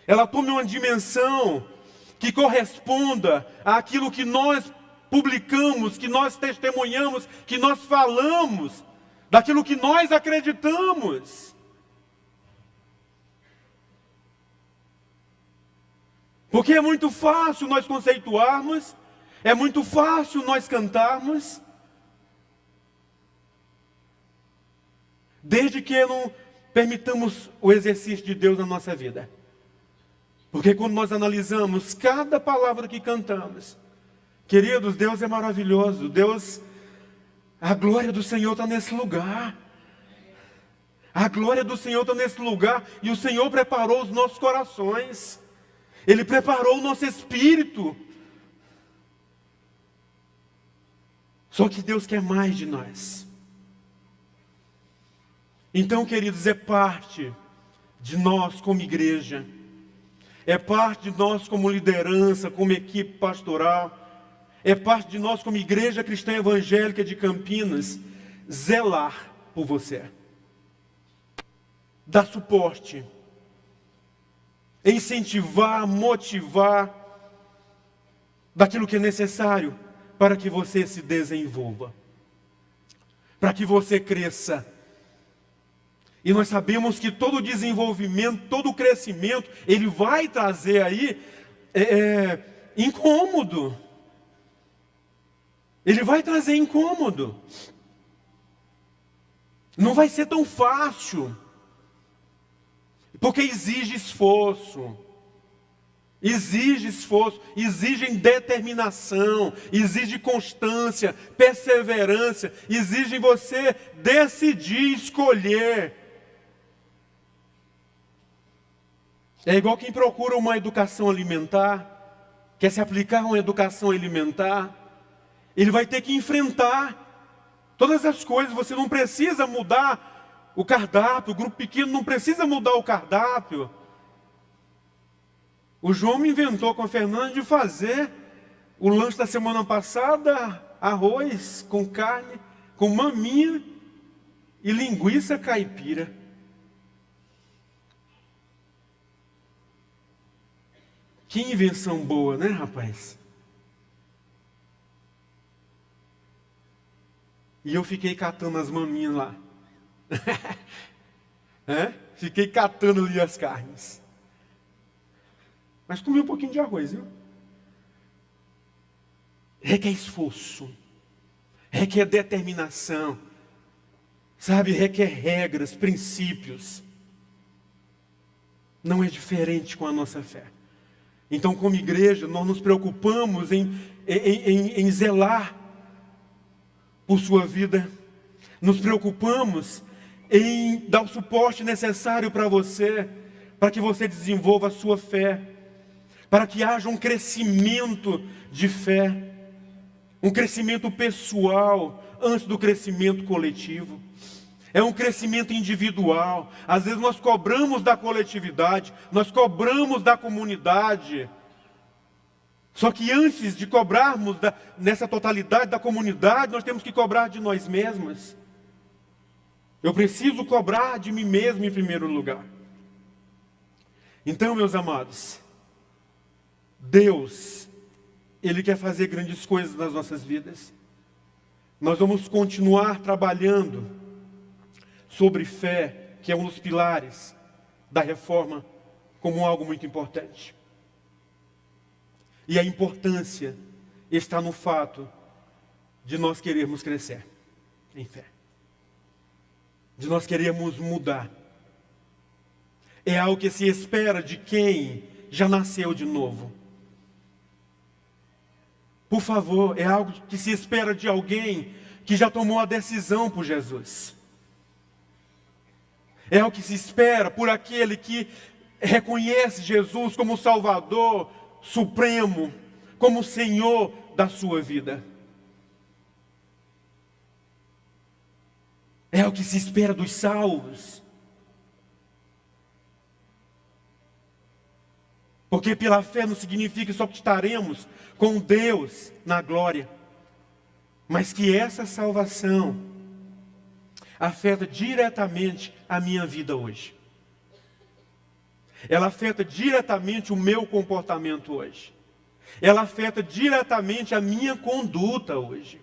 [SPEAKER 8] ela tome uma dimensão que corresponda àquilo que nós publicamos, que nós testemunhamos, que nós falamos, daquilo que nós acreditamos. Porque é muito fácil nós conceituarmos, é muito fácil nós cantarmos, desde que não permitamos o exercício de Deus na nossa vida. Porque quando nós analisamos cada palavra que cantamos, queridos, Deus é maravilhoso. Deus, a glória do Senhor está nesse lugar. A glória do Senhor está nesse lugar. E o Senhor preparou os nossos corações. Ele preparou o nosso espírito. Só que Deus quer mais de nós. Então, queridos, é parte de nós como igreja, é parte de nós como liderança, como equipe pastoral, é parte de nós como igreja cristã evangélica de Campinas, zelar por você, dar suporte, incentivar, motivar daquilo que é necessário para que você se desenvolva, para que você cresça. E nós sabemos que todo desenvolvimento, todo crescimento, ele vai trazer aí incômodo. Ele vai trazer incômodo. Não vai ser tão fácil. Porque exige esforço. Exige esforço, exige determinação, exige constância, perseverança, exige você decidir, escolher. É igual quem procura uma educação alimentar, quer se aplicar a uma educação alimentar, ele vai ter que enfrentar todas as coisas. Você não precisa mudar o cardápio, o grupo pequeno não precisa mudar o cardápio. O João me inventou com a Fernanda de fazer o lanche da semana passada, arroz com carne, com maminha e linguiça caipira. Que invenção boa, né, rapaz? E eu fiquei catando as maminhas lá. Fiquei catando ali as carnes. Mas comi um pouquinho de arroz, viu? Requer esforço, requer determinação, sabe? Requer regras, princípios. Não é diferente com a nossa fé. Então, como igreja, nós nos preocupamos em zelar por sua vida. Nos preocupamos em dar o suporte necessário para você, para que você desenvolva a sua fé, para que haja um crescimento de fé, um crescimento pessoal antes do crescimento coletivo. É um crescimento individual. Às vezes nós cobramos da coletividade, nós cobramos da comunidade. Só que antes de cobrarmos nessa totalidade da comunidade, nós temos que cobrar de nós mesmos. Eu preciso cobrar de mim mesmo em primeiro lugar. Então, meus amados, Deus, Ele quer fazer grandes coisas nas nossas vidas. Nós vamos continuar trabalhando sobre fé, que é um dos pilares da reforma, como algo muito importante. E a importância está no fato de nós querermos crescer em fé, de nós querermos mudar. É algo que se espera de quem já nasceu de novo. Por favor, é algo que se espera de alguém que já tomou a decisão por Jesus. É algo que se espera por aquele que reconhece Jesus como Salvador Supremo, como Senhor da sua vida. É o que se espera dos salvos. Porque pela fé não significa só que estaremos com Deus na glória, mas que essa salvação afeta diretamente a minha vida hoje. Ela afeta diretamente o meu comportamento hoje. Ela afeta diretamente a minha conduta hoje.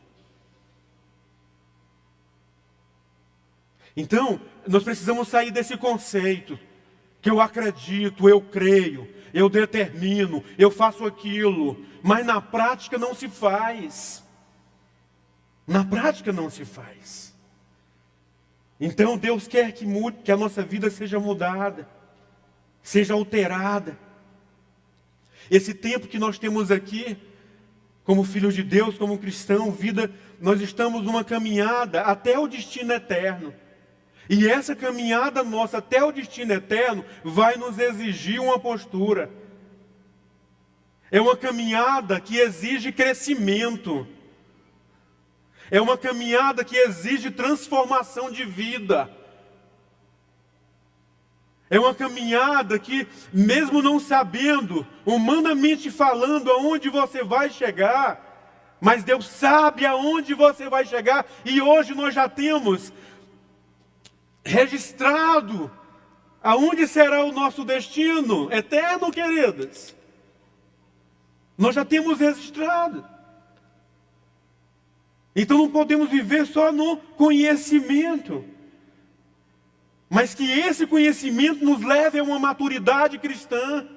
[SPEAKER 8] Então, nós precisamos sair desse conceito que eu acredito, eu creio, eu determino, eu faço aquilo, mas na prática não se faz. Na prática não se faz. Então Deus quer que mude, que a nossa vida seja mudada, seja alterada. Esse tempo que nós temos aqui, como filhos de Deus, como cristão, nós estamos numa caminhada até o destino eterno. E essa caminhada nossa até o destino eterno vai nos exigir uma postura. É uma caminhada que exige crescimento. É uma caminhada que exige transformação de vida. É uma caminhada que, mesmo não sabendo, humanamente falando, aonde você vai chegar, mas Deus sabe aonde você vai chegar, e hoje nós já temos registrado Aonde será o nosso destino? Eterno, queridos. Nós já temos registrado. Então não podemos viver só no conhecimento. Mas que esse conhecimento nos leve a uma maturidade cristã.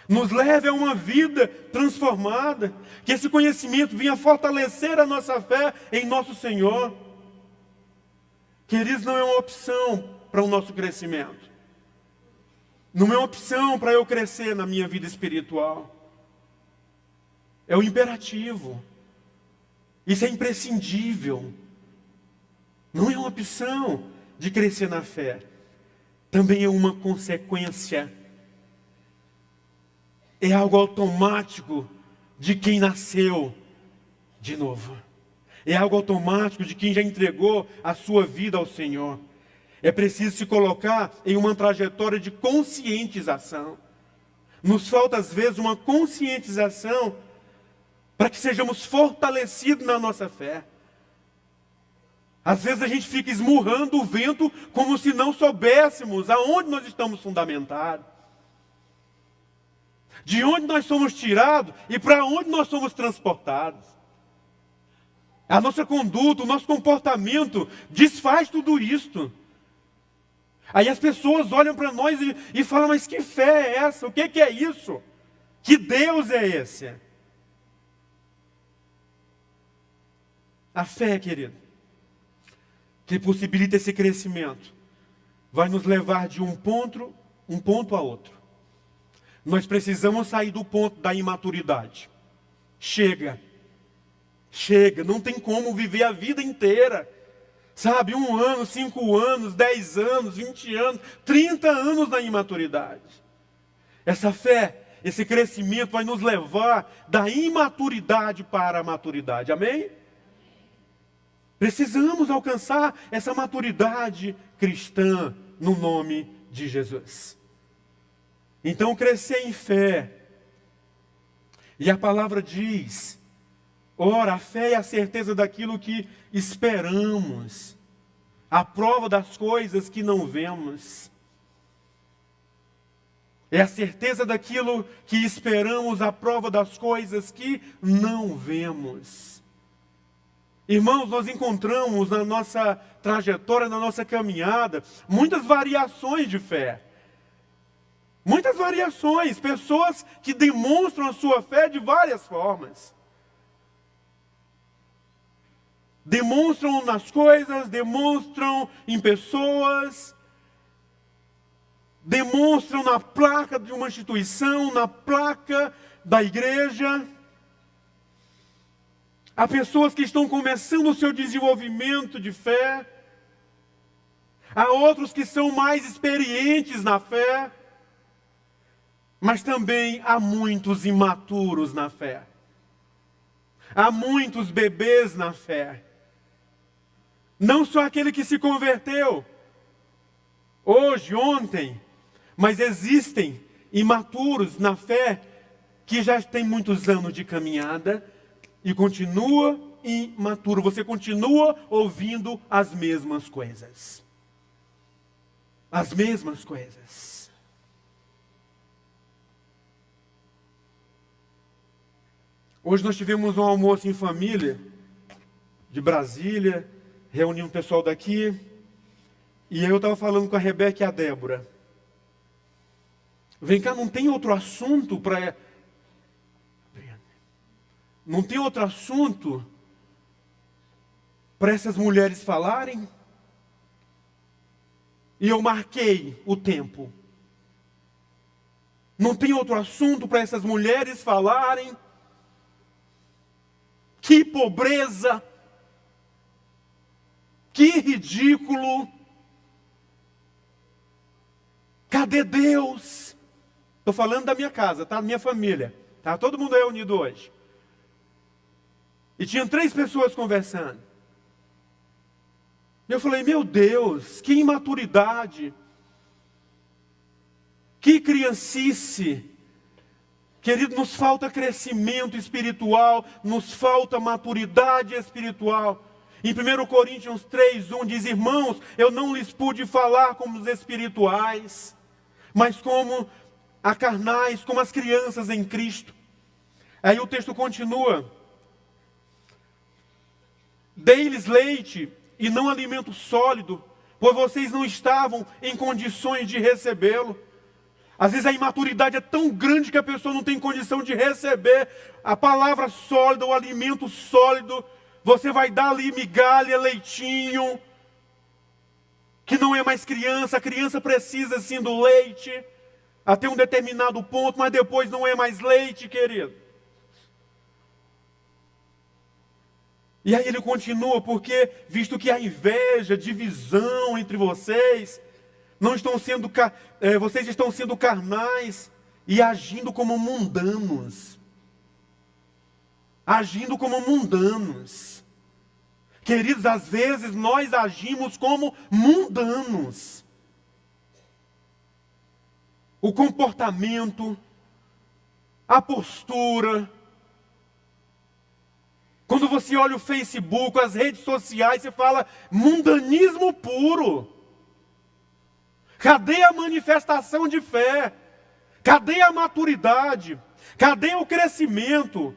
[SPEAKER 8] Nos leve a uma vida transformada. Que esse conhecimento venha fortalecer a nossa fé em nosso Senhor. Queridos, não é uma opção para o nosso crescimento. Não é uma opção para eu crescer na minha vida espiritual. É o imperativo. Isso é imprescindível. Não é uma opção de crescer na fé. Também é uma consequência. É algo automático de quem nasceu de novo. É algo automático de quem já entregou a sua vida ao Senhor. É preciso se colocar em uma trajetória de conscientização. Nos falta às vezes uma conscientização para que sejamos fortalecidos na nossa fé. Às vezes a gente fica esmurrando o vento como se não soubéssemos aonde nós estamos fundamentados. De onde nós somos tirados e para onde nós somos transportados. A nossa conduta, o nosso comportamento desfaz tudo isto. Aí as pessoas olham para nós e falam, mas que fé é essa? O que é isso? Que Deus é esse? A fé, querido, que possibilita esse crescimento, vai nos levar de um ponto a outro. Nós precisamos sair do ponto da imaturidade. Chega, não tem como viver a vida inteira. Sabe, 1 ano, 5 anos, 10 anos, 20 anos, 30 anos na imaturidade. Essa fé, esse crescimento vai nos levar da imaturidade para a maturidade. Amém? Precisamos alcançar essa maturidade cristã no nome de Jesus. Então, crescer em fé. E a palavra diz, ora, a fé é a certeza daquilo que esperamos, a prova das coisas que não vemos. É a certeza daquilo que esperamos, a prova das coisas que não vemos. Irmãos, nós encontramos na nossa trajetória, na nossa caminhada, muitas variações de fé. Muitas variações, pessoas que demonstram a sua fé de várias formas. Demonstram nas coisas, demonstram em pessoas, demonstram na placa de uma instituição, na placa da igreja. Há pessoas que estão começando o seu desenvolvimento de fé. Há outros que são mais experientes na fé. Mas também há muitos imaturos na fé. Há muitos bebês na fé. Não só aquele que se converteu hoje, ontem, mas existem imaturos na fé que já têm muitos anos de caminhada e continua imaturo. Você continua ouvindo as mesmas coisas. As mesmas coisas. Hoje nós tivemos um almoço em família, de Brasília, reuni um pessoal daqui, e eu estava falando com a Rebeca e a Débora. Vem cá, não tem outro assunto para... Não tem outro assunto para essas mulheres falarem? E eu marquei o tempo. Não tem outro assunto para essas mulheres falarem? Que pobreza! Que ridículo! Cadê Deus? Estou falando da minha casa, tá? Minha família. Tá? Todo mundo reunido hoje. E tinham 3 pessoas conversando. Eu falei, meu Deus, que imaturidade. Que criancice. Querido, nos falta crescimento espiritual, nos falta maturidade espiritual. Em 1 Coríntios 3:1 diz: irmãos, eu não lhes pude falar como os espirituais, mas como a carnais, como as crianças em Cristo. Aí o texto continua: dei-lhes leite e não alimento sólido, pois vocês não estavam em condições de recebê-lo. Às vezes a imaturidade é tão grande que a pessoa não tem condição de receber a palavra sólida, o alimento sólido. Você vai dar ali migalha, leitinho, que não é mais criança. A criança precisa sim do leite, até um determinado ponto, mas depois não é mais leite, querido. E aí ele continua: porque, visto que a inveja, divisão entre vocês, vocês estão sendo carnais e agindo como mundanos. Agindo como mundanos. Queridos, às vezes nós agimos como mundanos. O comportamento, a postura. Quando você olha o Facebook, as redes sociais, você fala: mundanismo puro. Cadê a manifestação de fé? Cadê a maturidade? Cadê o crescimento?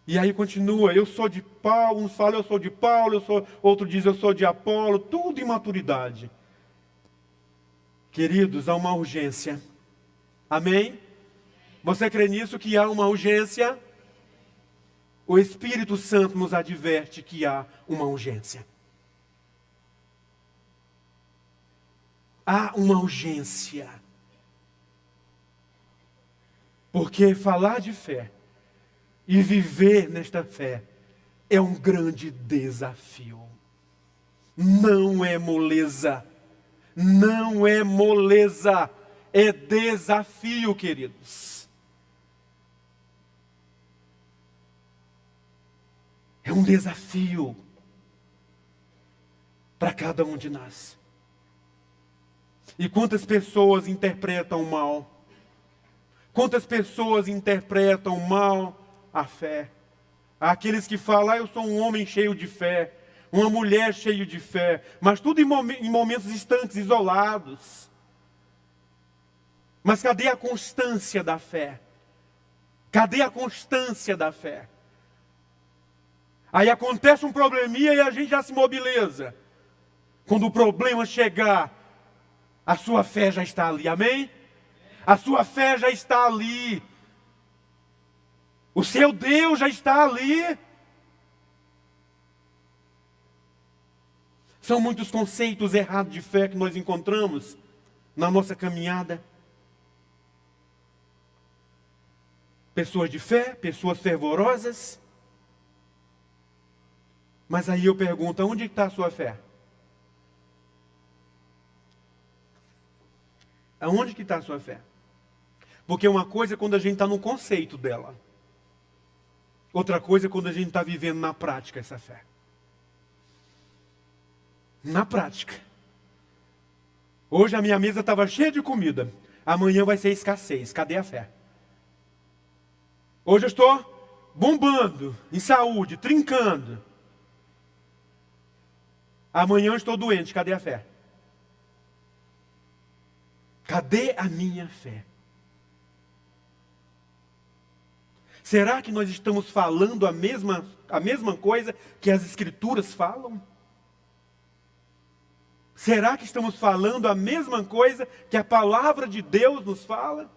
[SPEAKER 8] E aí continua: eu sou de Paulo, uns falam eu sou de Paulo, outro diz eu sou de Apolo, tudo imaturidade. Queridos, há uma urgência. Amém? Você crê nisso, que há uma urgência? O Espírito Santo nos adverte que há uma urgência. Há uma urgência. Porque falar de fé e viver nesta fé é um grande desafio. Não é moleza. Não é moleza. É desafio, queridos. É um desafio para cada um de nós. E quantas pessoas interpretam mal? Quantas pessoas interpretam mal a fé? Há aqueles que falam: eu sou um homem cheio de fé, uma mulher cheia de fé, mas tudo em momentos distantes, isolados. Mas cadê a constância da fé? Cadê a constância da fé? Aí acontece um probleminha e a gente já se mobiliza. Quando o problema chegar, a sua fé já está ali, amém? A sua fé já está ali. O seu Deus já está ali. São muitos conceitos errados de fé que nós encontramos na nossa caminhada. Pessoas de fé, pessoas fervorosas. Mas aí eu pergunto: onde está a sua fé? Aonde que está a sua fé? Porque uma coisa é quando a gente está no conceito dela. Outra coisa é quando a gente está vivendo na prática essa fé. Na prática. Hoje a minha mesa estava cheia de comida. Amanhã vai ser escassez. Cadê a fé? Hoje eu estou bombando em saúde, trincando. Amanhã eu estou doente. Cadê a fé? Cadê a minha fé? Será que nós estamos falando a mesma coisa que as Escrituras falam? Será que estamos falando a mesma coisa que a palavra de Deus nos fala?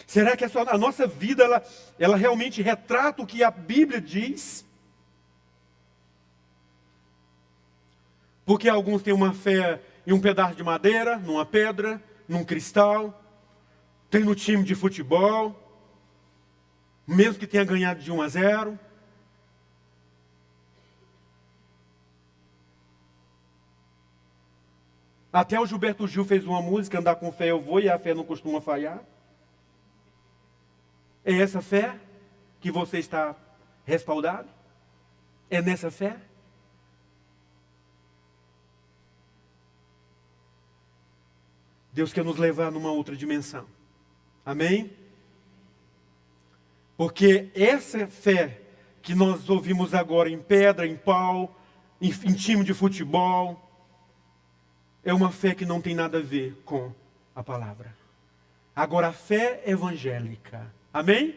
[SPEAKER 8] Será que a nossa vida ela realmente retrata o que a Bíblia diz? Porque alguns têm uma fé em um pedaço de madeira, numa pedra, num cristal, tem no time de futebol, mesmo que tenha ganhado de 1-0. Até o Gilberto Gil fez uma música: andar com fé eu vou e a fé não costuma falhar. É essa fé que você está respaldado? É nessa fé? Deus quer nos levar numa outra dimensão. Amém? Porque essa fé que nós ouvimos agora em pedra, em pau, em time de futebol, é uma fé que não tem nada a ver com a palavra. Agora, a fé evangélica, amém?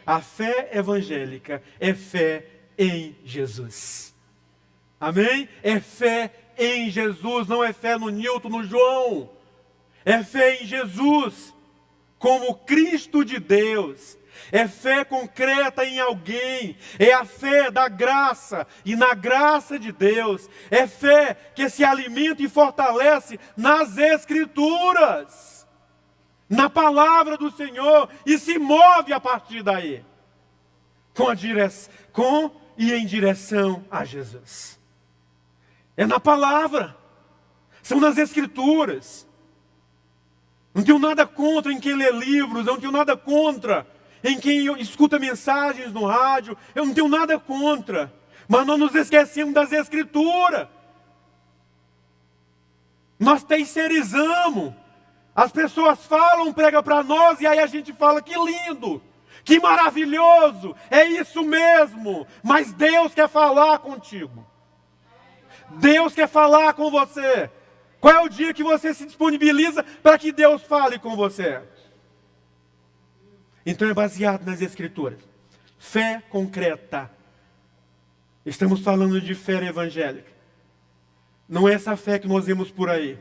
[SPEAKER 8] A fé evangélica é fé em Jesus. Amém? É fé em Jesus, não é fé no Newton, no João. É fé em Jesus, como Cristo de Deus. É fé concreta em alguém. É a fé da graça e na graça de Deus. É fé que se alimenta e fortalece nas Escrituras, na palavra do Senhor, e se move a partir daí, com e em direção a Jesus. É na palavra, são nas Escrituras. Não tenho nada contra em quem lê livros, eu não tenho nada contra em quem escuta mensagens no rádio, eu não tenho nada contra, mas nós nos esquecemos das Escrituras. Nós terceirizamos. As pessoas falam, pregam para nós, e aí a gente fala, que lindo, que maravilhoso, é isso mesmo. Mas Deus quer falar contigo. Deus quer falar com você. Qual é o dia que você se disponibiliza para que Deus fale com você? Então é baseado nas Escrituras. Fé concreta. Estamos falando de fé evangélica. Não é essa fé que nós vemos por aí,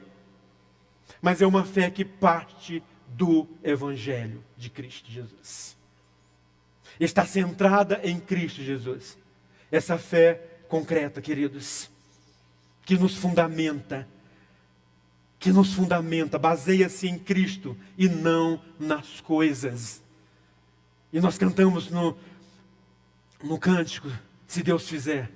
[SPEAKER 8] mas é uma fé que parte do Evangelho de Cristo Jesus. Está centrada em Cristo Jesus. Essa fé concreta, queridos, que nos fundamenta, baseia-se em Cristo e não nas coisas. E nós cantamos no cântico, se Deus fizer.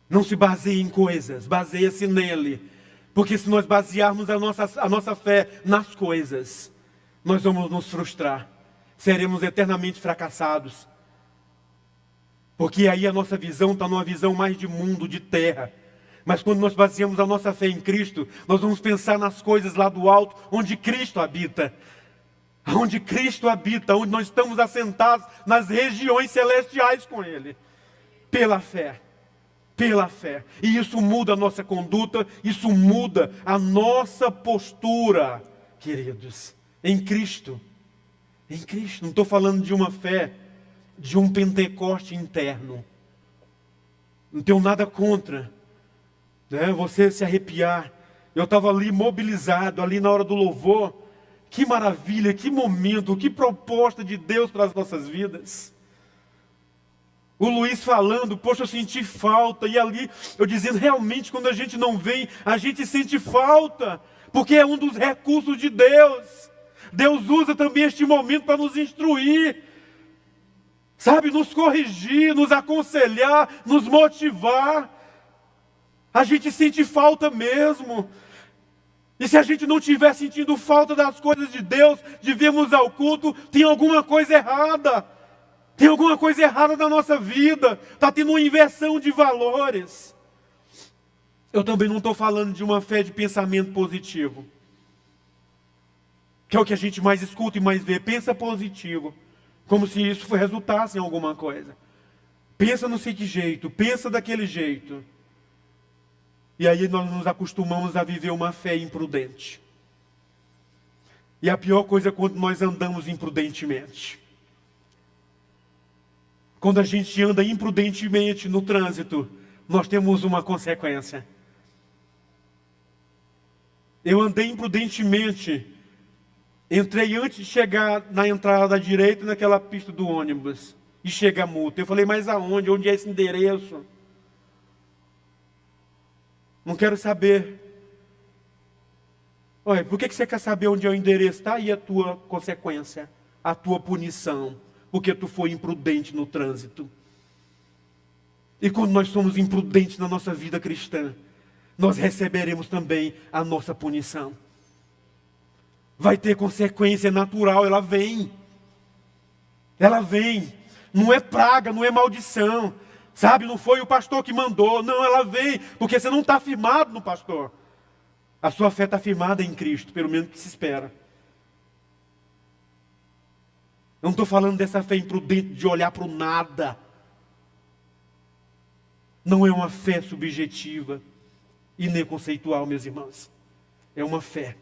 [SPEAKER 8] Não se baseia em coisas, baseia-se nele. Porque se nós basearmos a nossa fé nas coisas, nós vamos nos frustrar. Seremos eternamente fracassados. Porque aí a nossa visão está numa visão mais de mundo, de terra. Mas quando nós baseamos a nossa fé em Cristo, nós vamos pensar nas coisas lá do alto, onde Cristo habita. Onde Cristo habita, onde nós estamos assentados nas regiões celestiais com Ele. Pela fé. Pela fé. E isso muda a nossa conduta, isso muda a nossa postura, queridos. Em Cristo. Em Cristo. Não estou falando de uma fé, de um Pentecoste interno. Não tenho nada contra, né, você se arrepiar. Eu estava ali mobilizado, ali na hora do louvor. Que maravilha, que momento, que proposta de Deus para as nossas vidas. O Luiz falando, poxa, eu senti falta. E ali eu dizendo, realmente quando a gente não vem, a gente sente falta. Porque é um dos recursos de Deus. Deus usa também este momento para nos instruir. Sabe, nos corrigir, nos aconselhar, nos motivar. A gente sente falta mesmo. E se a gente não estiver sentindo falta das coisas de Deus, de virmos ao culto, tem alguma coisa errada. Tem alguma coisa errada na nossa vida. Está tendo uma inversão de valores. Eu também não estou falando de uma fé de pensamento positivo. Que é o que a gente mais escuta e mais vê. Pensa positivo. Como se isso resultasse em alguma coisa. Pensa não sei que jeito, pensa daquele jeito. E aí nós nos acostumamos a viver uma fé imprudente. E a pior coisa é quando nós andamos imprudentemente. Quando a gente anda imprudentemente no trânsito, nós temos uma consequência. Eu andei imprudentemente, entrei antes de chegar na entrada da direita naquela pista do ônibus. E chega a multa. Eu falei, mas aonde? Onde é esse endereço? Não quero saber. Olha, por que você quer saber onde é o endereço? Está aí a tua consequência, a tua punição, porque tu foi imprudente no trânsito. E quando nós somos imprudentes na nossa vida cristã, nós receberemos também a nossa punição. Vai ter consequência natural, ela vem. Ela vem. Não é praga, não é maldição. Sabe, não foi o pastor que mandou. Não, ela vem, porque você não está firmado no pastor. A sua fé está firmada em Cristo, pelo menos que se espera. Não estou falando dessa fé imprudente de olhar para o nada. Não é uma fé subjetiva e nem conceitual, meus irmãos. É uma fé.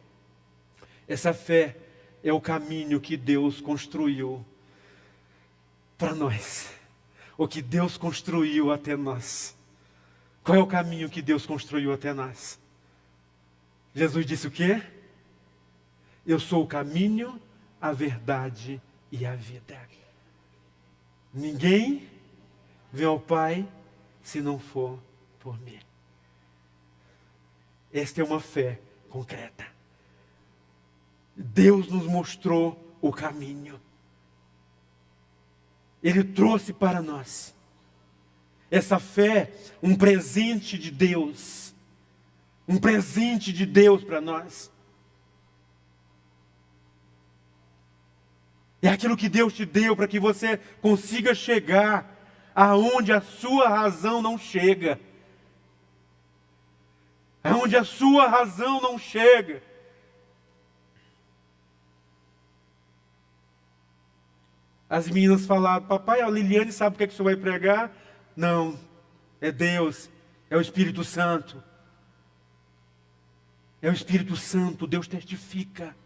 [SPEAKER 8] Essa fé é o caminho que Deus construiu para nós. O que Deus construiu até nós. Qual é o caminho que Deus construiu até nós? Jesus disse o quê? Eu sou o caminho, a verdade e a vida. Ninguém vem ao Pai se não for por mim. Esta é uma fé concreta. Deus nos mostrou o caminho. Ele trouxe para nós essa fé, um presente de Deus. Um presente de Deus para nós. É aquilo que Deus te deu para que você consiga chegar aonde a sua razão não chega. Aonde a sua razão não chega. As meninas falaram, papai, a Liliane sabe o que é que o senhor vai pregar? Não, é Deus, é o Espírito Santo. É o Espírito Santo, Deus testifica.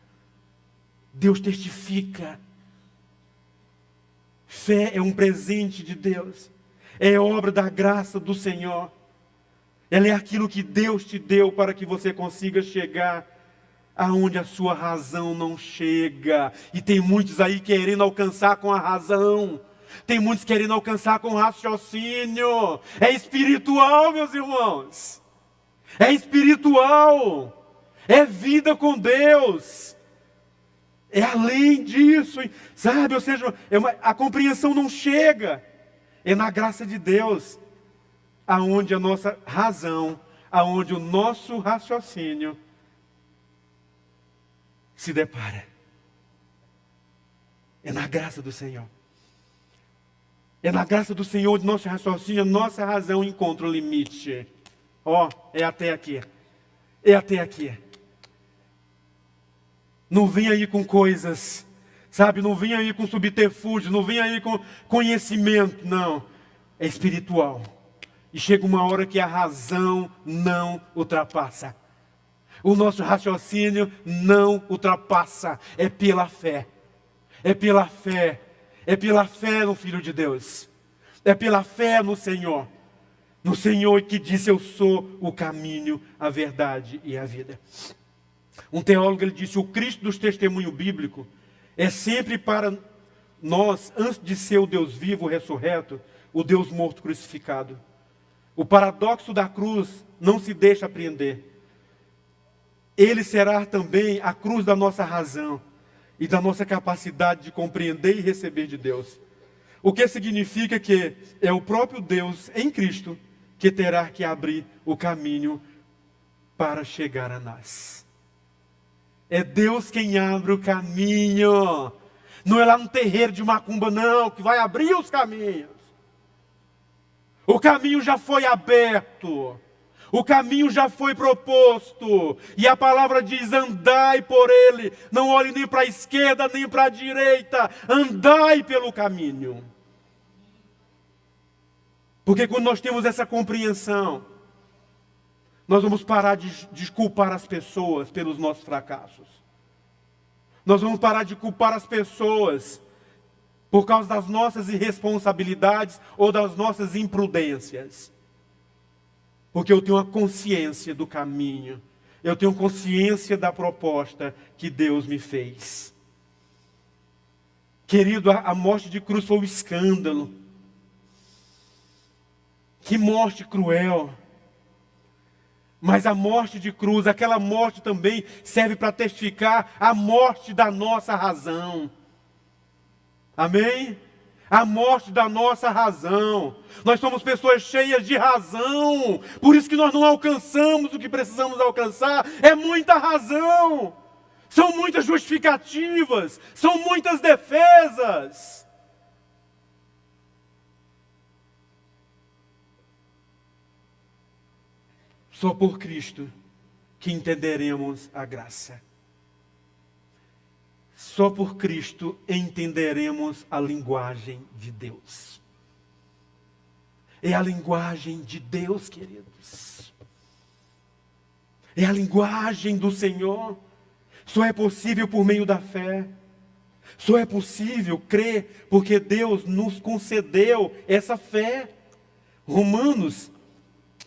[SPEAKER 8] Deus testifica. Fé é um presente de Deus. É obra da graça do Senhor. Ela é aquilo que Deus te deu para que você consiga chegar aonde a sua razão não chega. E tem muitos aí querendo alcançar com a razão. Tem muitos querendo alcançar com o raciocínio. É espiritual, meus irmãos. É espiritual. É vida com Deus. É além disso, sabe? Ou seja, a compreensão não chega. É na graça de Deus, aonde a nossa razão, aonde o nosso raciocínio se depara. É na graça do Senhor. É na graça do Senhor, onde nosso raciocínio, nossa razão encontra o limite. Ó, é até aqui. É até aqui. Não vem aí com coisas, sabe? Não vem aí com subterfúgios, não vem aí com conhecimento, não. É espiritual. E chega uma hora que a razão não ultrapassa. O nosso raciocínio não ultrapassa. É pela fé. É pela fé. É pela fé no Filho de Deus. É pela fé no Senhor. No Senhor que disse, eu sou o caminho, a verdade e a vida. Um teólogo, ele disse, o Cristo dos testemunhos bíblicos é sempre para nós, antes de ser o Deus vivo, ressurreto, o Deus morto crucificado. O paradoxo da cruz não se deixa apreender. Ele será também a cruz da nossa razão e da nossa capacidade de compreender e receber de Deus. O que significa que é o próprio Deus em Cristo que terá que abrir o caminho para chegar a nós. É Deus quem abre o caminho. Não é lá no terreiro de macumba, não, que vai abrir os caminhos. O caminho já foi aberto. O caminho já foi proposto. E a palavra diz, andai por ele. Não olhe nem para a esquerda, nem para a direita. Andai pelo caminho. Porque quando nós temos essa compreensão, nós vamos parar de culpar as pessoas pelos nossos fracassos. Nós vamos parar de culpar as pessoas por causa das nossas irresponsabilidades ou das nossas imprudências. Porque eu tenho a consciência do caminho. Eu tenho consciência da proposta que Deus me fez. Querido, a morte de cruz foi um escândalo. Que morte cruel. Mas a morte de cruz, aquela morte também serve para testificar a morte da nossa razão. Amém? A morte da nossa razão. Nós somos pessoas cheias de razão. Por isso que nós não alcançamos o que precisamos alcançar. É muita razão. São muitas justificativas. São muitas defesas. Só por Cristo que entenderemos a graça. Só por Cristo entenderemos a linguagem de Deus. É a linguagem de Deus, queridos. É a linguagem do Senhor. Só é possível por meio da fé. Só é possível crer porque Deus nos concedeu essa fé. Romanos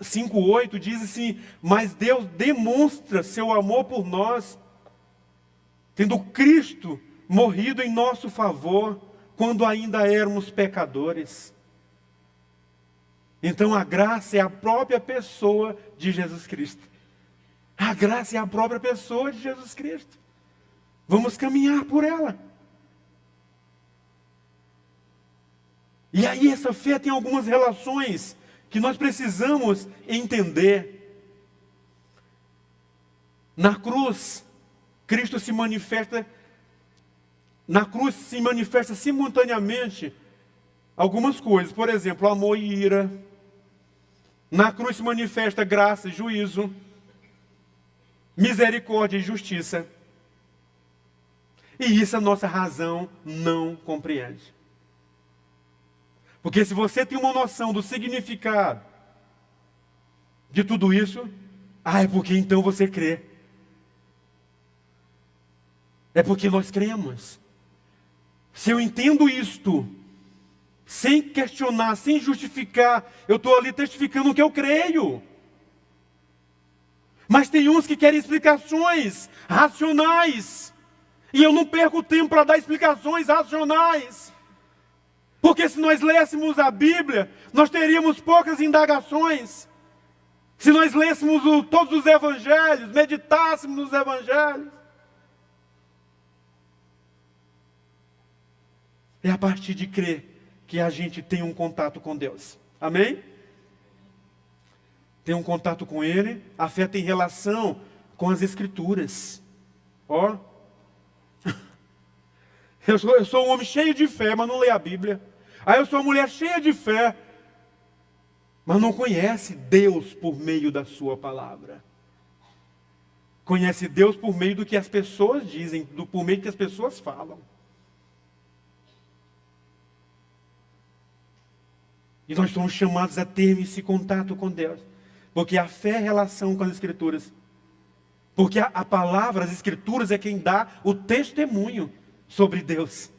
[SPEAKER 8] 5:8 diz assim: mas Deus demonstra seu amor por nós, tendo Cristo morrido em nosso favor, quando ainda éramos pecadores. Então a graça é a própria pessoa de Jesus Cristo. A graça é a própria pessoa de Jesus Cristo. Vamos caminhar por ela. E aí essa fé tem algumas relações que nós precisamos entender. Na cruz, Cristo se manifesta, na cruz se manifesta simultaneamente algumas coisas. Por exemplo, amor e ira. Na cruz se manifesta graça e juízo, misericórdia e justiça. E isso a nossa razão não compreende. Porque se você tem uma noção do significado de tudo isso, é porque então você crê. É porque nós cremos. Se eu entendo isto, sem questionar, sem justificar, eu estou ali testificando o que eu creio. Mas tem uns que querem explicações racionais. E eu não perco tempo para dar explicações racionais. Porque se nós lêssemos a Bíblia, nós teríamos poucas indagações. Se nós lêssemos todos os evangelhos, meditássemos nos evangelhos. É a partir de crer que a gente tem um contato com Deus. Amém? Tem um contato com Ele. A fé tem relação com as Escrituras. Ó. Eu sou um homem cheio de fé, mas não leio a Bíblia. Aí eu sou uma mulher cheia de fé, mas não conhece Deus por meio da sua palavra. Conhece Deus por meio do que as pessoas dizem, por meio do que as pessoas falam. E nós somos chamados a ter esse contato com Deus. Porque a fé é relação com as Escrituras. Porque a palavra, as Escrituras é quem dá o testemunho sobre Deus.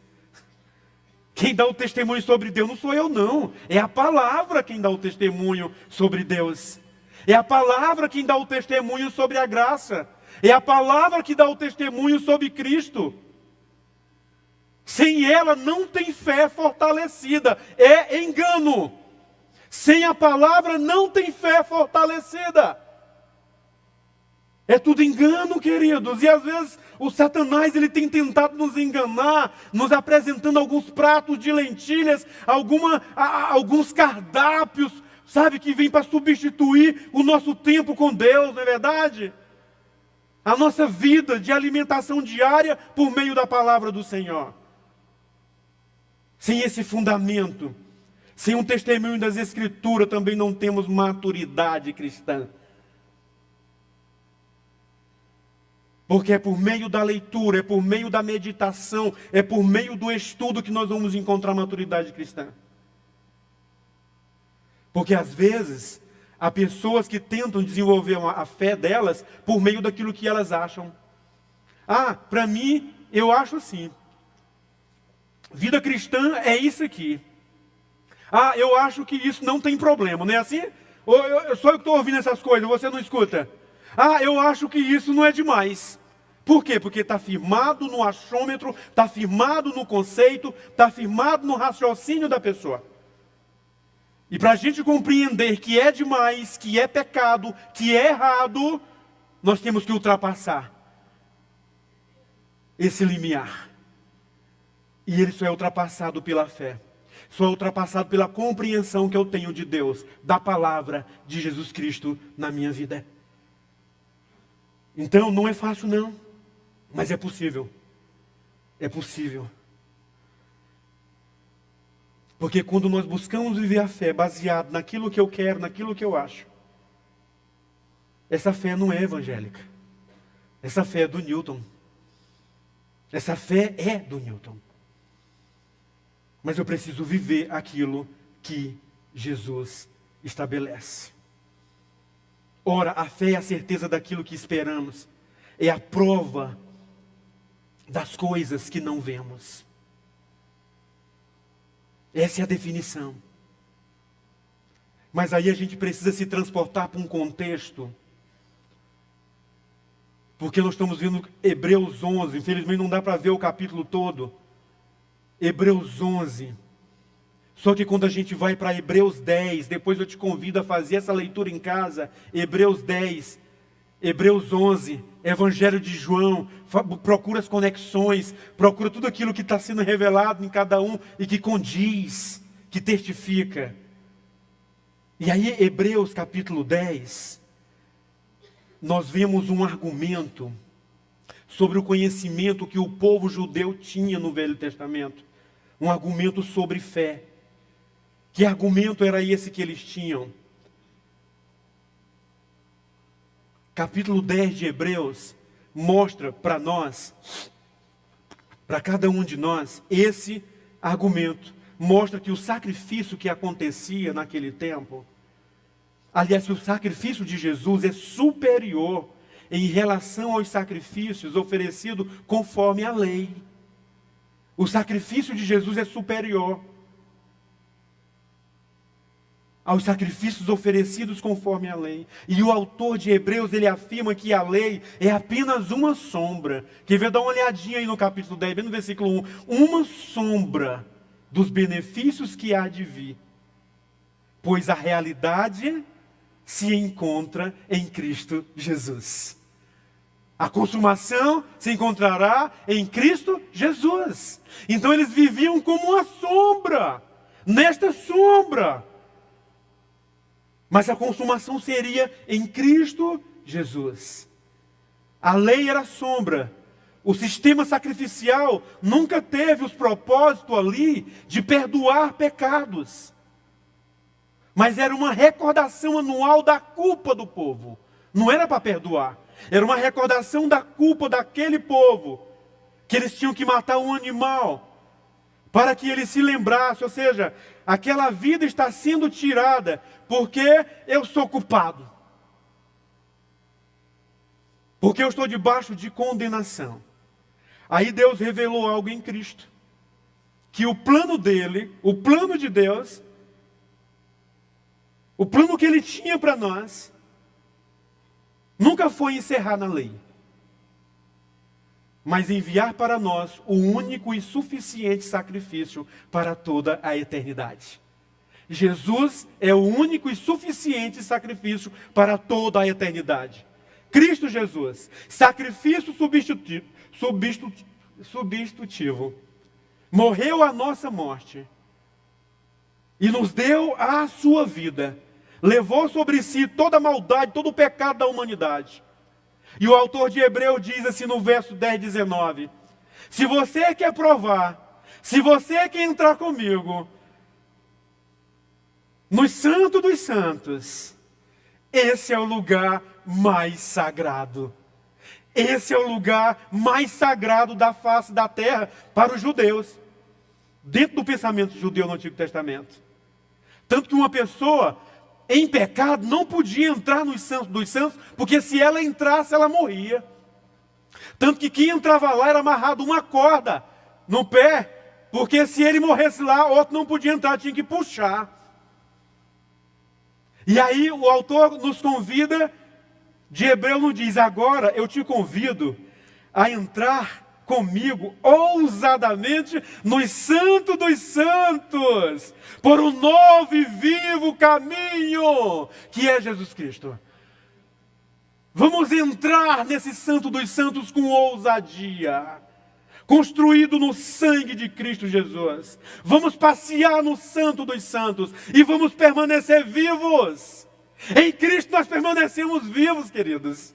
[SPEAKER 8] Quem dá o testemunho sobre Deus não sou eu não. É a palavra quem dá o testemunho sobre Deus. É a palavra quem dá o testemunho sobre a graça. É a palavra que dá o testemunho sobre Cristo. Sem ela não tem fé fortalecida. É engano. Sem a palavra não tem fé fortalecida. É tudo engano, queridos. E às vezes o Satanás ele tem tentado nos enganar, nos apresentando alguns pratos de lentilhas, alguns cardápios, sabe, que vêm para substituir o nosso tempo com Deus, não é verdade? A nossa vida de alimentação diária por meio da palavra do Senhor. Sem esse fundamento, sem um testemunho das Escrituras, também não temos maturidade cristã. Porque é por meio da leitura, é por meio da meditação, é por meio do estudo que nós vamos encontrar maturidade cristã. Porque às vezes, há pessoas que tentam desenvolver a fé delas por meio daquilo que elas acham. Para mim, eu acho assim. Vida cristã é isso aqui. Eu acho que isso não tem problema, não é assim? Ou só eu que estou ouvindo essas coisas, você não escuta? Eu acho que isso não é demais. Por quê? Porque está firmado no achômetro, está firmado no conceito, está firmado no raciocínio da pessoa. E para a gente compreender que é demais, que é pecado, que é errado, nós temos que ultrapassar esse limiar. E ele só é ultrapassado pela fé. Só é ultrapassado pela compreensão que eu tenho de Deus, da palavra de Jesus Cristo na minha vida. Então, não é fácil não, mas é possível. É possível. Porque quando nós buscamos viver a fé baseado naquilo que eu quero, naquilo que eu acho, essa fé não é evangélica. Essa fé é do Newton. Essa fé é do Newton. Mas eu preciso viver aquilo que Jesus estabelece. Ora, a fé é a certeza daquilo que esperamos. É a prova das coisas que não vemos. Essa é a definição. Mas aí a gente precisa se transportar para um contexto. Porque nós estamos vendo Hebreus 11. Infelizmente não dá para ver o capítulo todo. Hebreus 11. Só que quando a gente vai para Hebreus 10, depois eu te convido a fazer essa leitura em casa. Hebreus 10, Hebreus 11, Evangelho de João. Procura as conexões, procura tudo aquilo que está sendo revelado em cada um e que condiz, que testifica. E aí, Hebreus capítulo 10, nós vemos um argumento sobre o conhecimento que o povo judeu tinha no Velho Testamento. Um argumento sobre fé. Que argumento era esse que eles tinham? Capítulo 10 de Hebreus mostra para nós, para cada um de nós, esse argumento. Mostra que o sacrifício que acontecia naquele tempo, aliás, que o sacrifício de Jesus é superior em relação aos sacrifícios oferecidos conforme a lei. O sacrifício de Jesus é superior aos sacrifícios oferecidos conforme a lei. E o autor de Hebreus, ele afirma que a lei é apenas uma sombra. Quer ver? Dá uma olhadinha aí no capítulo 10, bem no versículo 1. Uma sombra dos benefícios que há de vir. Pois a realidade se encontra em Cristo Jesus. A consumação se encontrará em Cristo Jesus. Então eles viviam como uma sombra, nesta sombra. Mas a consumação seria em Cristo Jesus. A lei era sombra. O sistema sacrificial nunca teve os propósitos ali de perdoar pecados. Mas era uma recordação anual da culpa do povo. Não era para perdoar. Era uma recordação da culpa daquele povo. Que eles tinham que matar um animal para que ele se lembrasse. Ou seja, aquela vida está sendo tirada porque eu sou culpado. Porque eu estou debaixo de condenação. Aí Deus revelou algo em Cristo. Que o plano dele, o plano de Deus, o plano que ele tinha para nós, nunca foi encerrar na lei, mas enviar para nós o único e suficiente sacrifício para toda a eternidade. Jesus é o único e suficiente sacrifício para toda a eternidade. Cristo Jesus, sacrifício substitutivo, morreu a nossa morte e nos deu a sua vida. Levou sobre si toda a maldade, todo o pecado da humanidade. E o autor de Hebreus diz assim no verso 10, 19. Se você quer provar, se você quer entrar comigo no Santo dos Santos, esse é o lugar mais sagrado. Esse é o lugar mais sagrado da face da terra para os judeus. Dentro do pensamento judeu no Antigo Testamento. Tanto que uma pessoa em pecado não podia entrar nos Santos dos Santos, porque se ela entrasse, ela morria. Tanto que quem entrava lá era amarrado uma corda no pé, porque se ele morresse lá, outro não podia entrar, tinha que puxar. E aí o autor nos convida, de Hebreus nos diz, agora eu te convido a entrar comigo ousadamente nos Santos dos Santos, por um novo e vivo caminho, que é Jesus Cristo. Vamos entrar nesse Santo dos Santos com ousadia, construído no sangue de Cristo Jesus. Vamos passear no Santo dos Santos e vamos permanecer vivos. Em Cristo nós permanecemos vivos, queridos.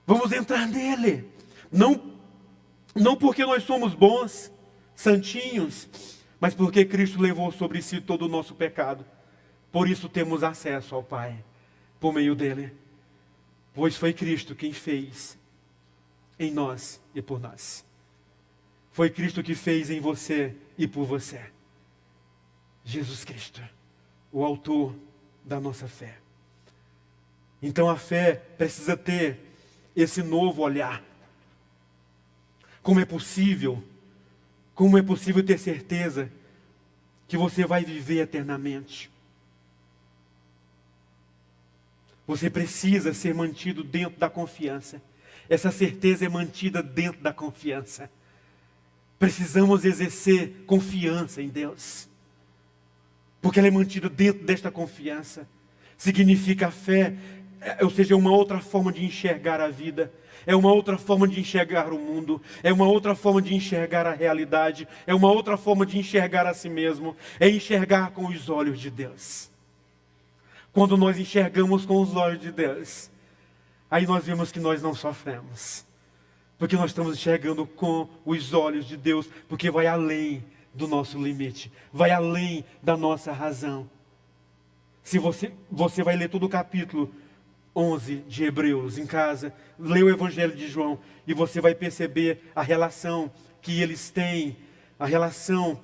[SPEAKER 8] Vamos entrar nele. Não porque nós somos bons, santinhos, mas porque Cristo levou sobre si todo o nosso pecado. Por isso temos acesso ao Pai, por meio dele. Pois foi Cristo quem fez em nós e por nós. Foi Cristo que fez em você e por você. Jesus Cristo, o autor da nossa fé. Então a fé precisa ter esse novo olhar. Como é possível ter certeza que você vai viver eternamente? Você precisa ser mantido dentro da confiança. Essa certeza é mantida dentro da confiança. Precisamos exercer confiança em Deus. Porque ela é mantida dentro desta confiança. Significa a fé, ou seja, é uma outra forma de enxergar a vida. É uma outra forma de enxergar o mundo. É uma outra forma de enxergar a realidade. É uma outra forma de enxergar a si mesmo. É enxergar com os olhos de Deus. Quando nós enxergamos com os olhos de Deus, aí nós vemos que nós não sofremos. Porque nós estamos enxergando com os olhos de Deus, porque vai além do nosso limite, vai além da nossa razão. Se você vai ler todo o capítulo 11 de Hebreus em casa, lê o Evangelho de João, e você vai perceber a relação que eles têm, a relação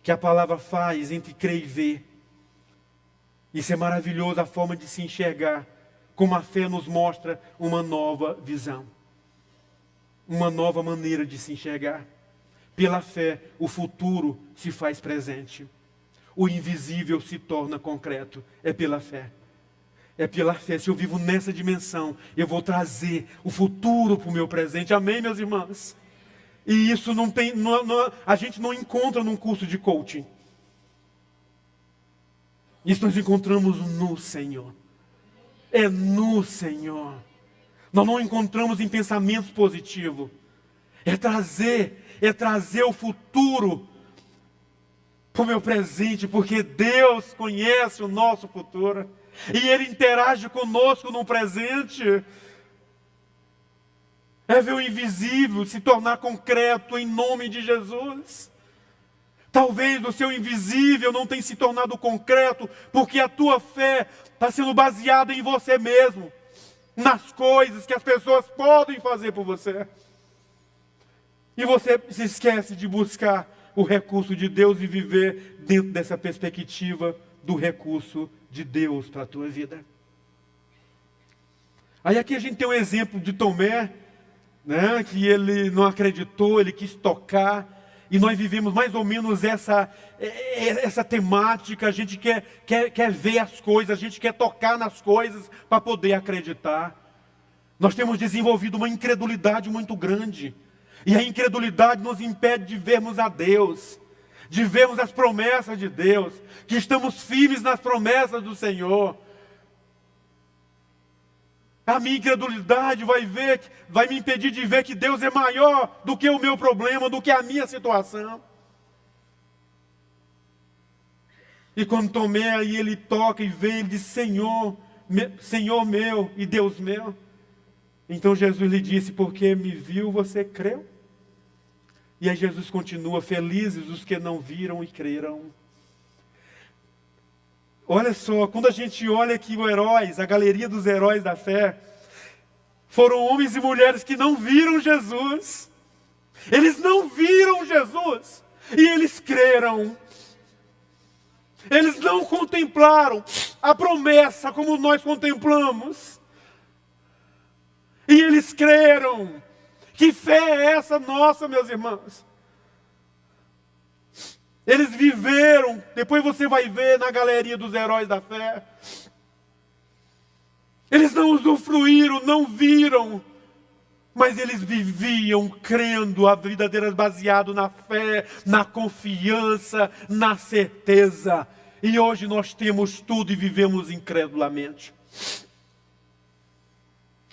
[SPEAKER 8] que a palavra faz entre crer e ver. Isso é maravilhoso, a forma de se enxergar, como a fé nos mostra uma nova visão, uma nova maneira de se enxergar. Pela fé, o futuro se faz presente, o invisível se torna concreto. É pela fé. É pela fé. Se eu vivo nessa dimensão, eu vou trazer o futuro para o meu presente. Amém, meus irmãos? E isso a gente não encontra num curso de coaching. Isso nós encontramos no Senhor. É no Senhor. Nós não encontramos em pensamentos positivos. É trazer o futuro para o meu presente, porque Deus conhece o nosso futuro. E Ele interage conosco no presente. É ver o invisível se tornar concreto em nome de Jesus. Talvez o seu invisível não tenha se tornado concreto, porque a tua fé está sendo baseada em você mesmo, nas coisas que as pessoas podem fazer por você. E você se esquece de buscar o recurso de Deus e viver dentro dessa perspectiva do recurso de Deus para a tua vida. Aí aqui a gente tem um exemplo de Tomé, né, que ele não acreditou, ele quis tocar. E nós vivemos mais ou menos essa temática. A gente quer ver as coisas, a gente quer tocar nas coisas para poder acreditar. Nós temos desenvolvido uma incredulidade muito grande. E a incredulidade nos impede de vermos a Deus, de vermos as promessas de Deus, que estamos firmes nas promessas do Senhor. A minha incredulidade vai me impedir de ver que Deus é maior do que o meu problema, do que a minha situação. E quando Tomé aí ele toca e vê, ele diz: Senhor meu e Deus meu. Então Jesus lhe disse: porque me viu, você creu? E aí Jesus continua: felizes os que não viram e creram. Olha só, quando a gente olha aqui os heróis, a galeria dos heróis da fé, foram homens e mulheres que não viram Jesus. Eles não viram Jesus e eles creram. Eles não contemplaram a promessa como nós contemplamos. E eles creram. Que fé é essa nossa, meus irmãos? Eles viveram, depois você vai ver na galeria dos heróis da fé. Eles não usufruíram, não viram, mas eles viviam crendo, a vida deles baseado na fé, na confiança, na certeza. E hoje nós temos tudo e vivemos incredulamente.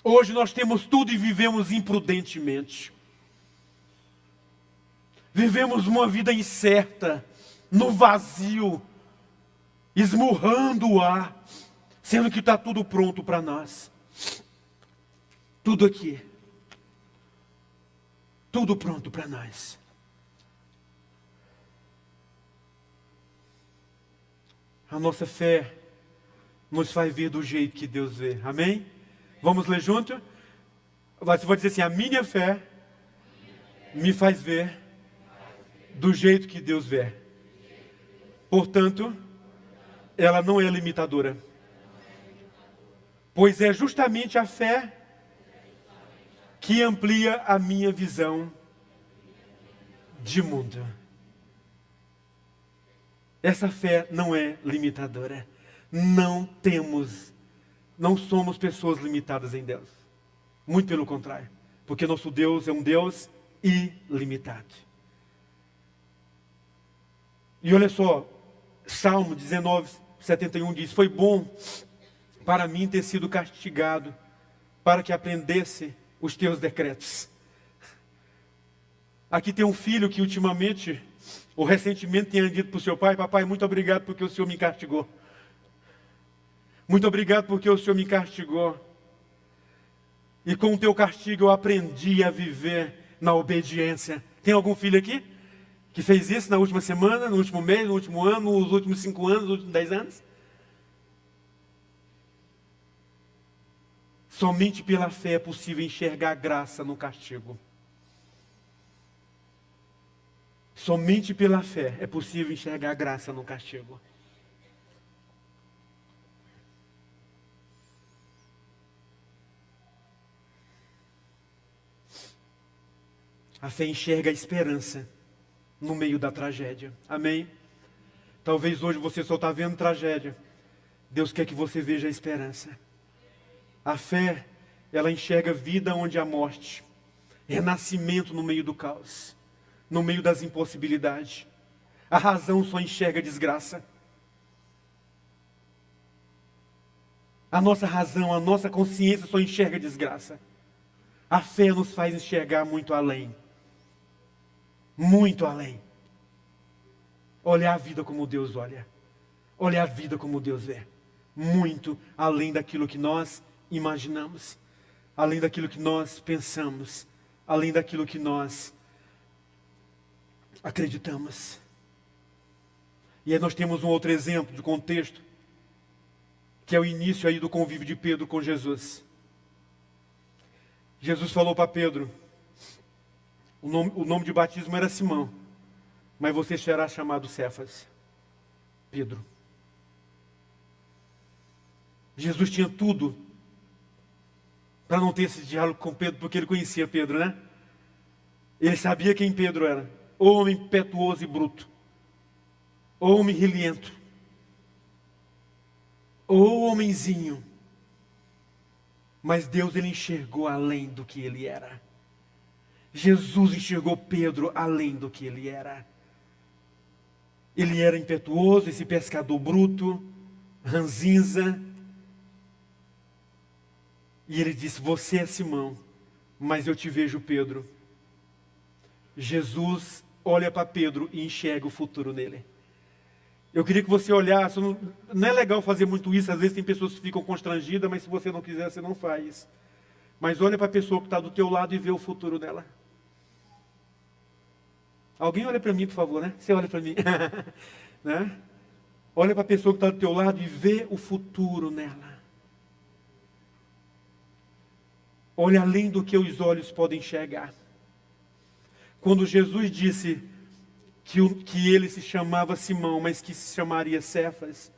[SPEAKER 8] Hoje nós temos tudo e vivemos imprudentemente. Vivemos uma vida incerta, no vazio, esmurrando o ar, sendo que está tudo pronto para nós. Tudo aqui. Tudo pronto para nós. A nossa fé nos faz ver do jeito que Deus vê. Amém? Vamos ler junto? Você vai dizer assim: a minha fé me faz ver do jeito que Deus vê. Portanto, ela não é limitadora. Pois é justamente a fé que amplia a minha visão de mundo. Essa fé não é limitadora. Não somos pessoas limitadas em Deus. Muito pelo contrário. Porque nosso Deus é um Deus ilimitado. E olha só, Salmo 19:71 diz: foi bom para mim ter sido castigado, para que aprendesse os teus decretos. Aqui tem um filho que ultimamente, ou recentemente, tinha dito para o seu pai: papai, muito obrigado porque o Senhor me castigou. Muito obrigado porque o Senhor me castigou. E com o teu castigo eu aprendi a viver na obediência. Tem algum filho aqui que fez isso na última semana, no último mês, no último ano, nos últimos 5 anos, nos últimos 10 anos? Somente pela fé é possível enxergar graça no castigo. Somente pela fé é possível enxergar graça no castigo. A fé enxerga a esperança no meio da tragédia. Amém? Talvez hoje você só está vendo tragédia. Deus quer que você veja a esperança. A fé, ela enxerga vida onde há morte. Renascimento no meio do caos. No meio das impossibilidades. A razão só enxerga desgraça. A nossa razão, a nossa consciência só enxerga desgraça. A fé nos faz enxergar muito além. Muito além. Olhar a vida como Deus olha. Olhar a vida como Deus vê. Muito além daquilo que nós imaginamos. Além daquilo que nós pensamos. Além daquilo que nós acreditamos. E aí nós temos um outro exemplo de contexto, que é o início aí do convívio de Pedro com Jesus. Jesus falou para Pedro: o nome de batismo era Simão, mas você será chamado Cefas, Pedro. Jesus tinha tudo para não ter esse diálogo com Pedro, porque ele conhecia Pedro, né? Ele sabia quem Pedro era: homem impetuoso e bruto, homem rilento, homenzinho. Mas Deus, ele enxergou além do que ele era. Jesus enxergou Pedro além do que ele era. Ele era impetuoso, esse pescador bruto, ranzinza. E ele disse: você é Simão, mas eu te vejo, Pedro. Jesus olha para Pedro e enxerga o futuro nele. Eu queria que você olhasse. Não é legal fazer muito isso. Às vezes tem pessoas que ficam constrangidas, mas se você não quiser, você não faz. Mas olha para a pessoa que está do teu lado e vê o futuro dela. Alguém olha para mim, por favor, né? Você olha para mim. Né? Olha para a pessoa que está do teu lado e vê o futuro nela. Olha além do que os olhos podem enxergar. Quando Jesus disse que ele se chamava Simão, mas que se chamaria Cefas,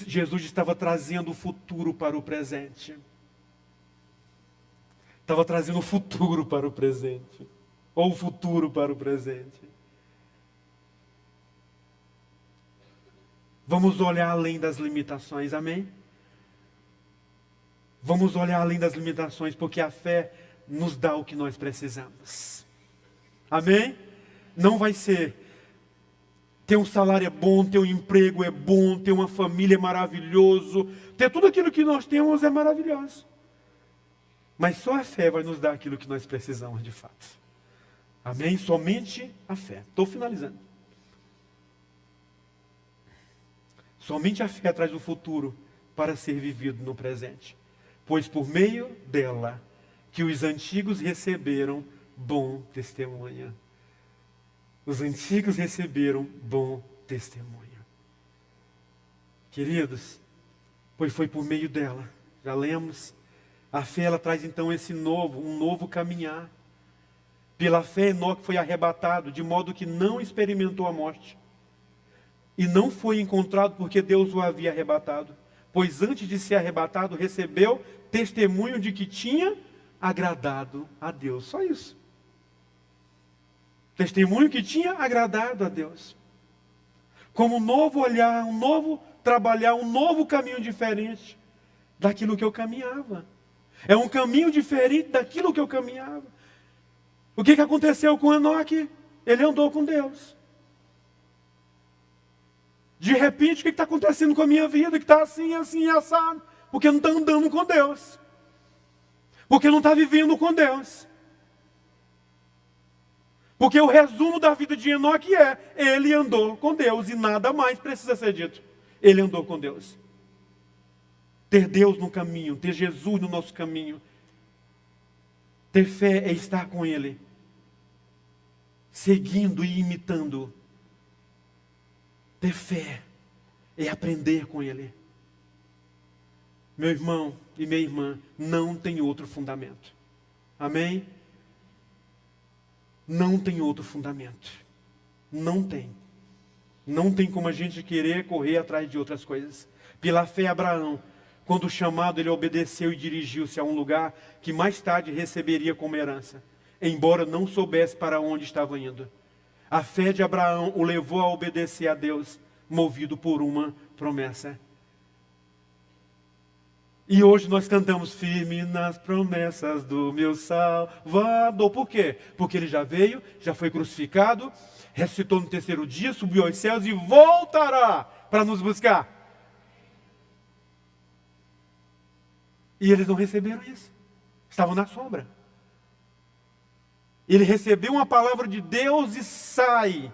[SPEAKER 8] Jesus estava trazendo o futuro para o presente. Estava trazendo o futuro para o presente. Ou o futuro para o presente. Vamos olhar além das limitações, amém? Vamos olhar além das limitações, porque a fé nos dá o que nós precisamos. Amém? Não vai ser ter um salário é bom, ter um emprego é bom, ter uma família é maravilhoso, ter tudo aquilo que nós temos é maravilhoso. Mas só a fé vai nos dar aquilo que nós precisamos de fato. Amém? Somente a fé. Estou finalizando. Somente a fé traz o futuro para ser vivido no presente. Pois por meio dela que os antigos receberam bom testemunho. Os antigos receberam bom testemunho. Queridos, pois foi por meio dela, já lemos, A fé, ela traz então um novo caminhar. Pela fé, Enoque foi arrebatado, de modo que não experimentou a morte. E não foi encontrado porque Deus o havia arrebatado. Pois antes de ser arrebatado, recebeu testemunho de que tinha agradado a Deus. Só isso. Testemunho que tinha agradado a Deus. Como um novo olhar, um novo trabalhar, um novo caminho diferente daquilo que eu caminhava. É um caminho diferente daquilo que eu caminhava. O que aconteceu com Enoque? Ele andou com Deus. De repente, o que está acontecendo com a minha vida? Que está assim, assim, assado. Porque não está andando com Deus. Porque não está vivendo com Deus. Porque o resumo da vida de Enoque é: ele andou com Deus e nada mais precisa ser dito. Ele andou com Deus. Ter Deus no caminho, ter Jesus no nosso caminho. Ter fé é estar com Ele, seguindo e imitando. Ter fé é aprender com Ele. Meu irmão e minha irmã, não tem outro fundamento. Amém? Não tem outro fundamento. Não tem. Não tem como a gente querer correr atrás de outras coisas. Pela fé, Abraão, quando chamado, ele obedeceu e dirigiu-se a um lugar que mais tarde receberia como herança, embora não soubesse para onde estava indo. A fé de Abraão o levou a obedecer a Deus, movido por uma promessa. E hoje nós cantamos: firme nas promessas do meu Salvador. Por quê? Porque ele já veio, já foi crucificado, ressuscitou no terceiro dia, subiu aos céus e voltará para nos buscar. E eles não receberam isso. Estavam na sombra. Ele recebeu uma palavra de Deus e sai.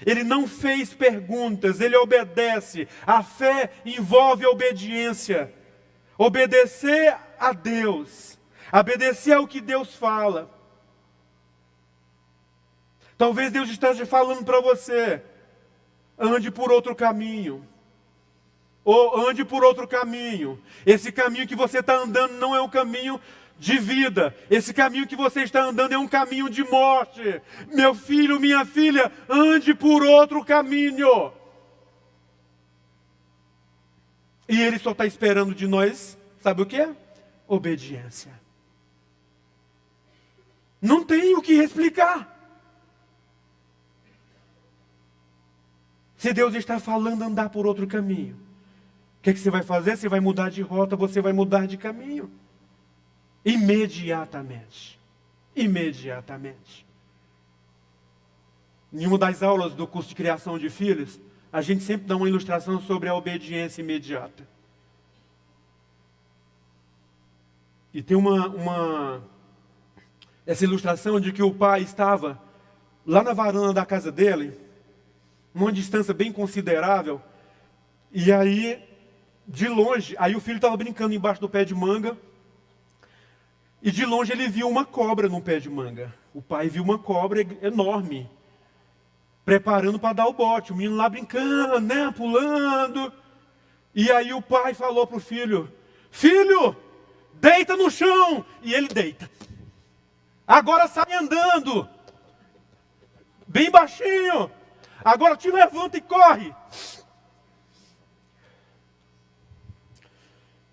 [SPEAKER 8] Ele não fez perguntas, ele obedece. A fé envolve a obediência. Obedecer a Deus. Obedecer ao que Deus fala. Talvez Deus esteja falando para você: ande por outro caminho. Ou ande por outro caminho. Esse caminho que você está andando não é um caminho de vida. Esse caminho que você está andando é um caminho de morte. Meu filho, minha filha, ande por outro caminho. E Ele só está esperando de nós, sabe o que? Obediência. Não tem o que explicar. Se Deus está falando andar por outro caminho, o que você vai fazer? Você vai mudar de rota, você vai mudar de caminho. Imediatamente. Imediatamente. Em uma das aulas do curso de criação de filhos, a gente sempre dá uma ilustração sobre a obediência imediata. E tem essa ilustração de que o pai estava lá na varanda da casa dele, numa distância bem considerável, e aí, de longe, aí o filho estava brincando embaixo do pé de manga, e de longe ele viu uma cobra no pé de manga. O pai viu uma cobra enorme, preparando para dar o bote. O menino lá brincando, né, pulando. E aí o pai falou para o filho: filho, deita no chão. E ele deita. Agora sai andando, bem baixinho. Agora te levanta e corre.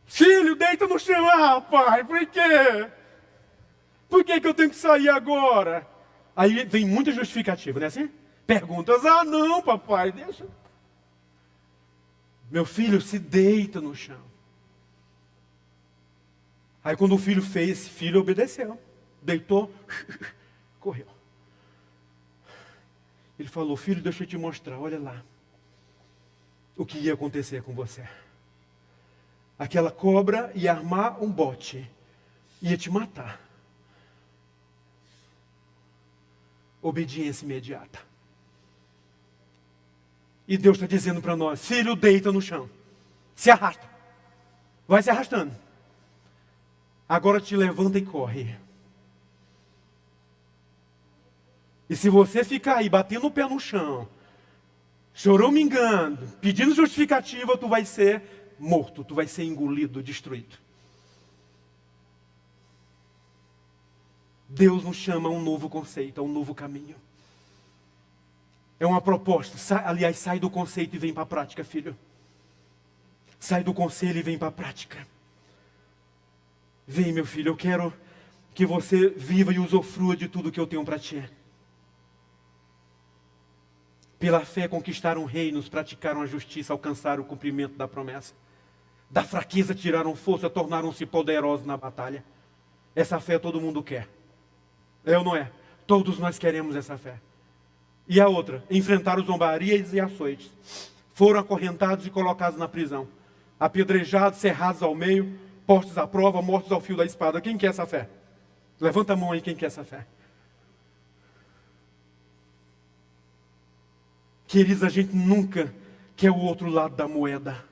[SPEAKER 8] Filho, deita no chão. Ah, pai, por quê? Por que eu tenho que sair agora? Aí vem muita justificativa, não é assim? Perguntas: ah, não, papai, deixa. Meu filho, se deita no chão. Aí quando o filho fez, esse filho obedeceu. Deitou, correu. Ele falou: filho, deixa eu te mostrar, olha lá. O que ia acontecer com você. Aquela cobra ia armar um bote. Ia te matar. Obediência imediata. E Deus está dizendo para nós: filho, deita no chão. Se arrasta. Vai se arrastando. Agora te levanta e corre. E se você ficar aí batendo o pé no chão, choramingando, pedindo justificativa, tu vai ser morto, tu vai ser engolido, destruído. Deus nos chama a um novo conceito, a um novo caminho. É uma proposta. Sai do conceito e vem para a prática, filho. Sai do conselho e vem para a prática. Vem, meu filho, eu quero que você viva e usufrua de tudo que eu tenho para ti. Pela fé conquistaram reinos, praticaram a justiça, alcançaram o cumprimento da promessa. Da fraqueza tiraram força, tornaram-se poderosos na batalha. Essa fé todo mundo quer. É ou não é? Todos nós queremos essa fé. E a outra, enfrentaram zombarias e açoites. Foram acorrentados e colocados na prisão. Apedrejados, cerrados ao meio, postos à prova, mortos ao fio da espada. Quem quer essa fé? Levanta a mão aí, quem quer essa fé? Queridos, a gente nunca quer o outro lado da moeda.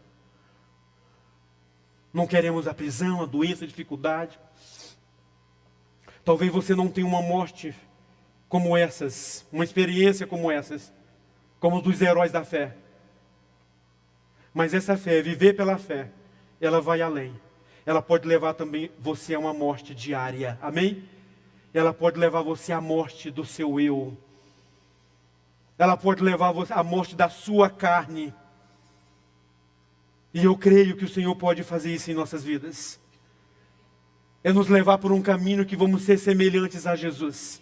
[SPEAKER 8] Não queremos a prisão, a doença, a dificuldade. Talvez você não tenha uma morte como essas, uma experiência como essas, como dos heróis da fé. Mas essa fé, viver pela fé, ela vai além. Ela pode levar também você a uma morte diária. Amém? Ela pode levar você à morte do seu eu. Ela pode levar você à morte da sua carne. E eu creio que o Senhor pode fazer isso em nossas vidas. É nos levar por um caminho que vamos ser semelhantes a Jesus.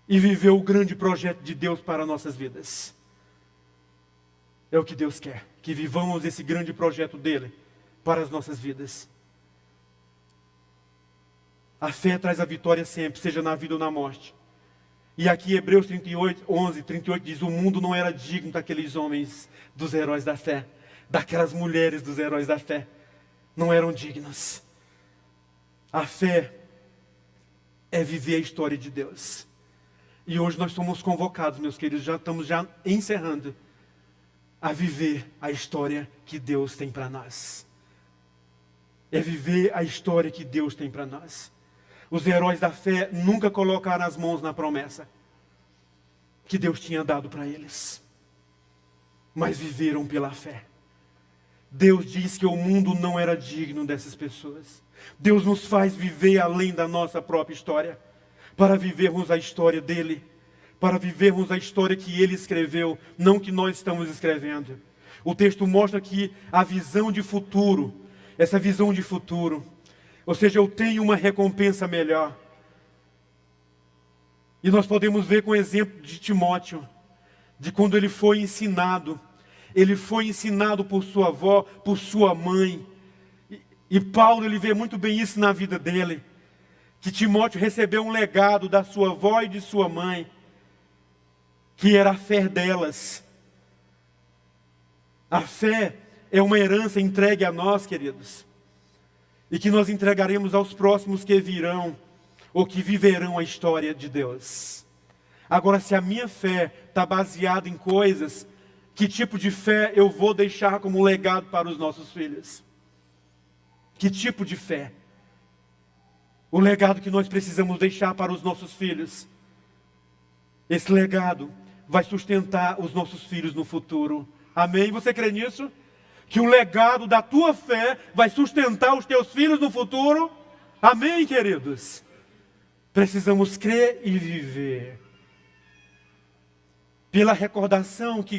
[SPEAKER 8] E viver o grande projeto de Deus para nossas vidas. É o que Deus quer. Que vivamos esse grande projeto dele para as nossas vidas. A fé traz a vitória sempre, seja na vida ou na morte. E aqui Hebreus 11:38 diz, o mundo não era digno daqueles homens, dos heróis da fé. Daquelas mulheres dos heróis da fé. Não eram dignos. A fé é viver a história de Deus. E hoje nós somos convocados, meus queridos, estamos encerrando, a viver a história que Deus tem para nós. É viver a história que Deus tem para nós. Os heróis da fé nunca colocaram as mãos na promessa que Deus tinha dado para eles. Mas viveram pela fé. Deus diz que o mundo não era digno dessas pessoas. Deus nos faz viver além da nossa própria história. Para vivermos a história dele. Para vivermos a história que ele escreveu, não que nós estamos escrevendo. O texto mostra que a visão de futuro, essa visão de futuro, ou seja, eu tenho uma recompensa melhor. E nós podemos ver com o exemplo de Timóteo, de quando ele foi ensinado. Ele foi ensinado por sua avó, por sua mãe. E Paulo, ele vê muito bem isso na vida dele. Que Timóteo recebeu um legado da sua avó e de sua mãe, que era a fé delas. A fé é uma herança entregue a nós, queridos, e que nós entregaremos aos próximos que virão, ou que viverão a história de Deus. Agora, se a minha fé está baseada em coisas, que tipo de fé eu vou deixar como legado para os nossos filhos? Que tipo de fé? O legado que nós precisamos deixar para os nossos filhos. Esse legado vai sustentar os nossos filhos no futuro. Amém? Você crê nisso? Que o legado da tua fé vai sustentar os teus filhos no futuro? Amém, queridos? Precisamos crer e viver. Pela recordação que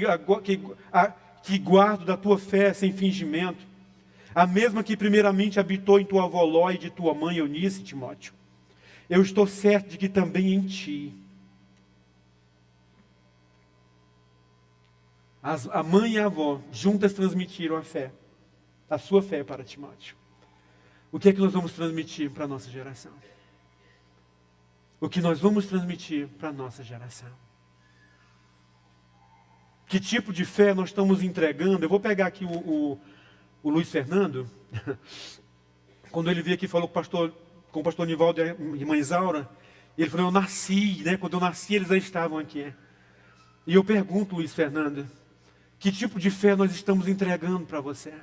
[SPEAKER 8] guardo da tua fé sem fingimento. A mesma que primeiramente habitou em tua avó Ló e de tua mãe Eunice, Timóteo. Eu estou certo de que também em ti. A mãe e a avó juntas transmitiram a fé. A sua fé para Timóteo. O que é que nós vamos transmitir para a nossa geração? O que nós vamos transmitir para a nossa geração? Que tipo de fé nós estamos entregando? Eu vou pegar aqui o Luiz Fernando, quando ele veio aqui e falou com o pastor Nivaldo e a irmã Isaura, ele falou, eu nasci, né? Quando eu nasci eles já estavam aqui. E eu pergunto, Luiz Fernando, que tipo de fé nós estamos entregando para você?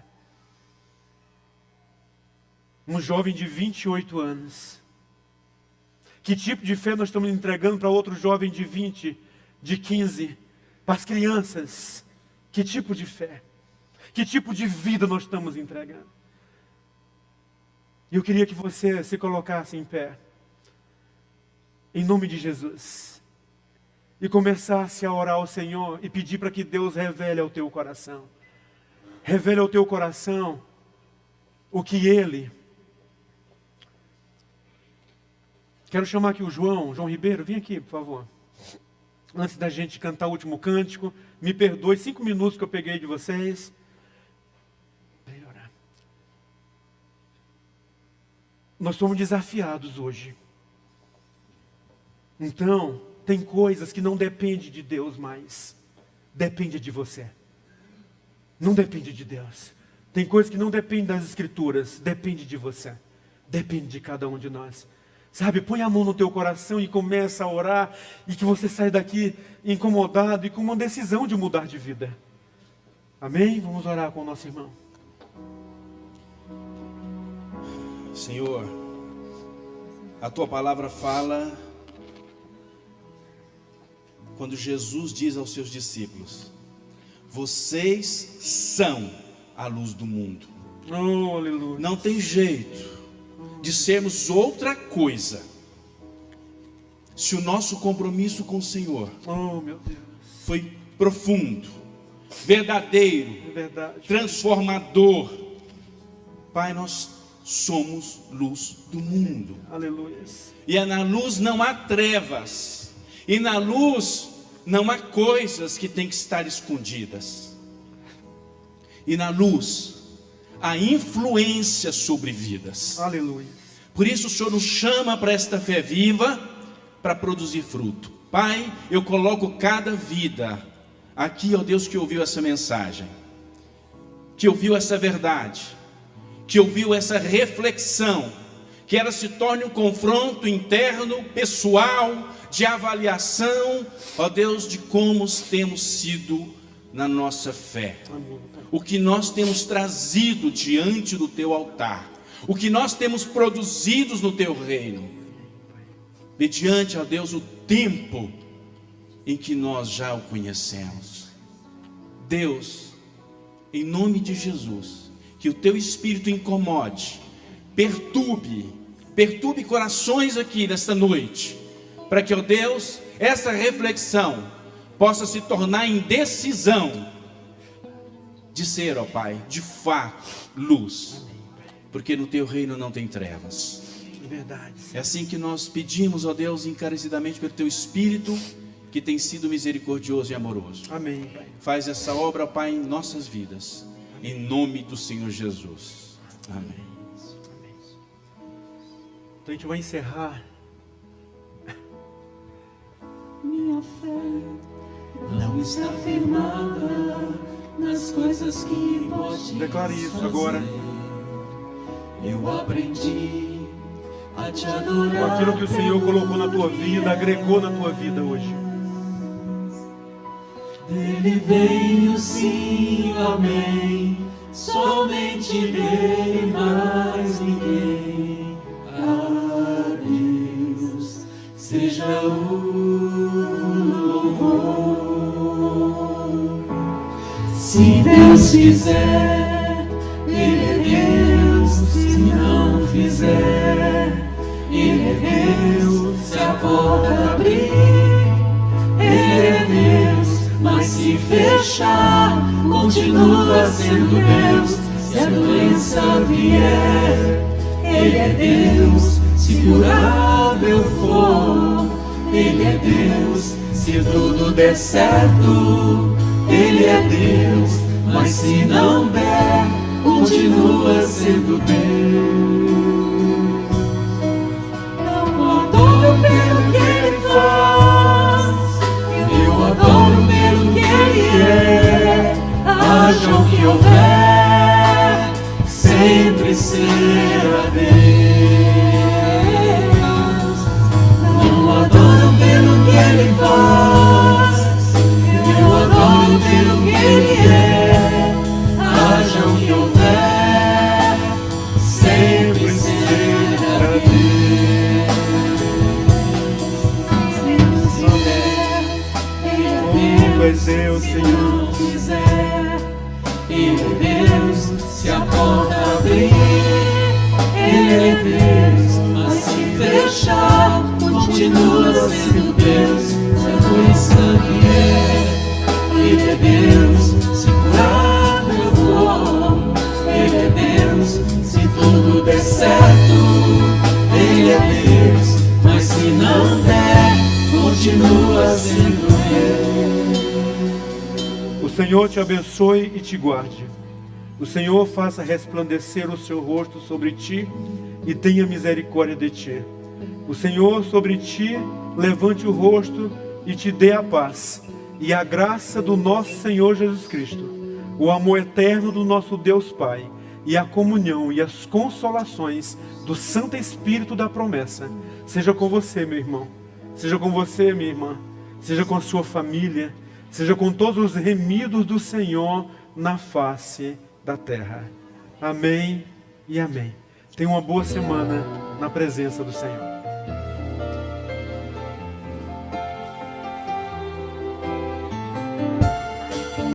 [SPEAKER 8] Um jovem de 28 anos. Que tipo de fé nós estamos entregando para outro jovem de 20, de 15, para as crianças? Que tipo de fé? Que tipo de vida nós estamos entregando? E eu queria que você se colocasse em pé. em nome de Jesus, e começasse a orar ao Senhor e pedir para que Deus revele ao teu coração. Revele ao teu coração o que Ele... Quero chamar aqui o João Ribeiro, vem aqui, por favor. Antes da gente cantar o último cântico, me perdoe, 5 minutos que eu peguei de vocês. Nós somos desafiados hoje. Então, tem coisas que não dependem de Deus mais. Depende de você. Não depende de Deus. Tem coisas que não dependem das Escrituras. Depende de você. Depende de cada um de nós. Sabe, põe a mão no teu coração e começa a orar. E que você saia daqui incomodado e com uma decisão de mudar de vida. Amém? Vamos orar com o nosso irmão.
[SPEAKER 6] Senhor, a Tua palavra fala quando Jesus diz aos seus discípulos: vocês são a luz do mundo.
[SPEAKER 8] Oh, aleluia.
[SPEAKER 6] Não tem jeito de sermos outra coisa se o nosso compromisso com o Senhor
[SPEAKER 8] Oh, meu Deus.
[SPEAKER 6] foi profundo, verdadeiro,
[SPEAKER 8] É verdade.
[SPEAKER 6] transformador. Pai, nós somos luz do mundo.
[SPEAKER 8] Aleluia.
[SPEAKER 6] E na luz não há trevas. E na luz não há coisas que têm que estar escondidas. E na luz há influência sobre vidas.
[SPEAKER 8] Aleluia.
[SPEAKER 6] Por isso o Senhor nos chama para esta fé viva, para produzir fruto. Pai, eu coloco cada vida aqui, ó Deus, que ouviu essa mensagem, que ouviu essa verdade, que ouviu essa reflexão, que ela se torne um confronto interno, pessoal, de avaliação, ó Deus, de como temos sido na nossa fé, o que nós temos trazido diante do Teu altar, o que nós temos produzido no Teu reino, mediante, ó Deus, o tempo em que nós já o conhecemos. Deus, em nome de Jesus, que o Teu Espírito incomode, perturbe corações aqui nesta noite, para que, ó Deus, essa reflexão possa se tornar em decisão de ser, ó Pai, de fato, luz, porque no Teu reino não tem trevas.
[SPEAKER 8] É verdade.
[SPEAKER 6] É assim que nós pedimos, ó Deus, encarecidamente pelo Teu Espírito, que tem sido misericordioso e amoroso.
[SPEAKER 8] Amém, Pai.
[SPEAKER 6] Faz essa obra, ó Pai, em nossas vidas, em nome do Senhor Jesus. Amém.
[SPEAKER 8] Então a gente vai encerrar.
[SPEAKER 1] Minha fé não está firmada nas coisas que pode
[SPEAKER 8] Declare isso
[SPEAKER 1] fazer.
[SPEAKER 8] agora.
[SPEAKER 1] Eu aprendi a te
[SPEAKER 8] Com
[SPEAKER 1] adorar.
[SPEAKER 8] aquilo que o Senhor colocou na tua vida, agregou na tua vida hoje.
[SPEAKER 1] Dele vem o sim, amém. Somente dele, mais ninguém. A Deus seja o louvor. Se Deus fizer, Ele é Deus. Se não fizer, Ele é Deus. Se a porta abrir, Ele é Deus. Mas se fechar, continua sendo Deus. Se a doença vier, Ele é Deus. Se curável for, Ele é Deus. Se tudo der certo, Ele é Deus. Mas se não der, continua sendo Deus. Não adoro pelo que Ele faz, eu adoro pelo que Ele é. Haja o que houver, sempre será Deus. Não adoro pelo que Ele faz, eu adoro pelo que Ele é. Haja o que houver, sempre será Deus. Se fizer, Ele é
[SPEAKER 8] Tu és
[SPEAKER 1] Deus.
[SPEAKER 8] Deus,
[SPEAKER 1] Se
[SPEAKER 8] Senhor.
[SPEAKER 1] não fizer, Ele é Deus. Se a porta abrir, Deus. Se tudo der certo, Ele é Deus. Mas se não der, continua sendo Ele.
[SPEAKER 8] O Senhor te abençoe e te guarde. O Senhor faça resplandecer o seu rosto sobre ti e tenha misericórdia de ti. O Senhor sobre ti levante o rosto e te dê a paz. E a graça do nosso Senhor Jesus Cristo, o amor eterno do nosso Deus Pai, e a comunhão e as consolações do Santo Espírito da promessa, seja com você, meu irmão, seja com você, minha irmã, seja com a sua família, seja com todos os remidos do Senhor na face da terra. Amém e amém. Tenha uma boa semana na presença do Senhor.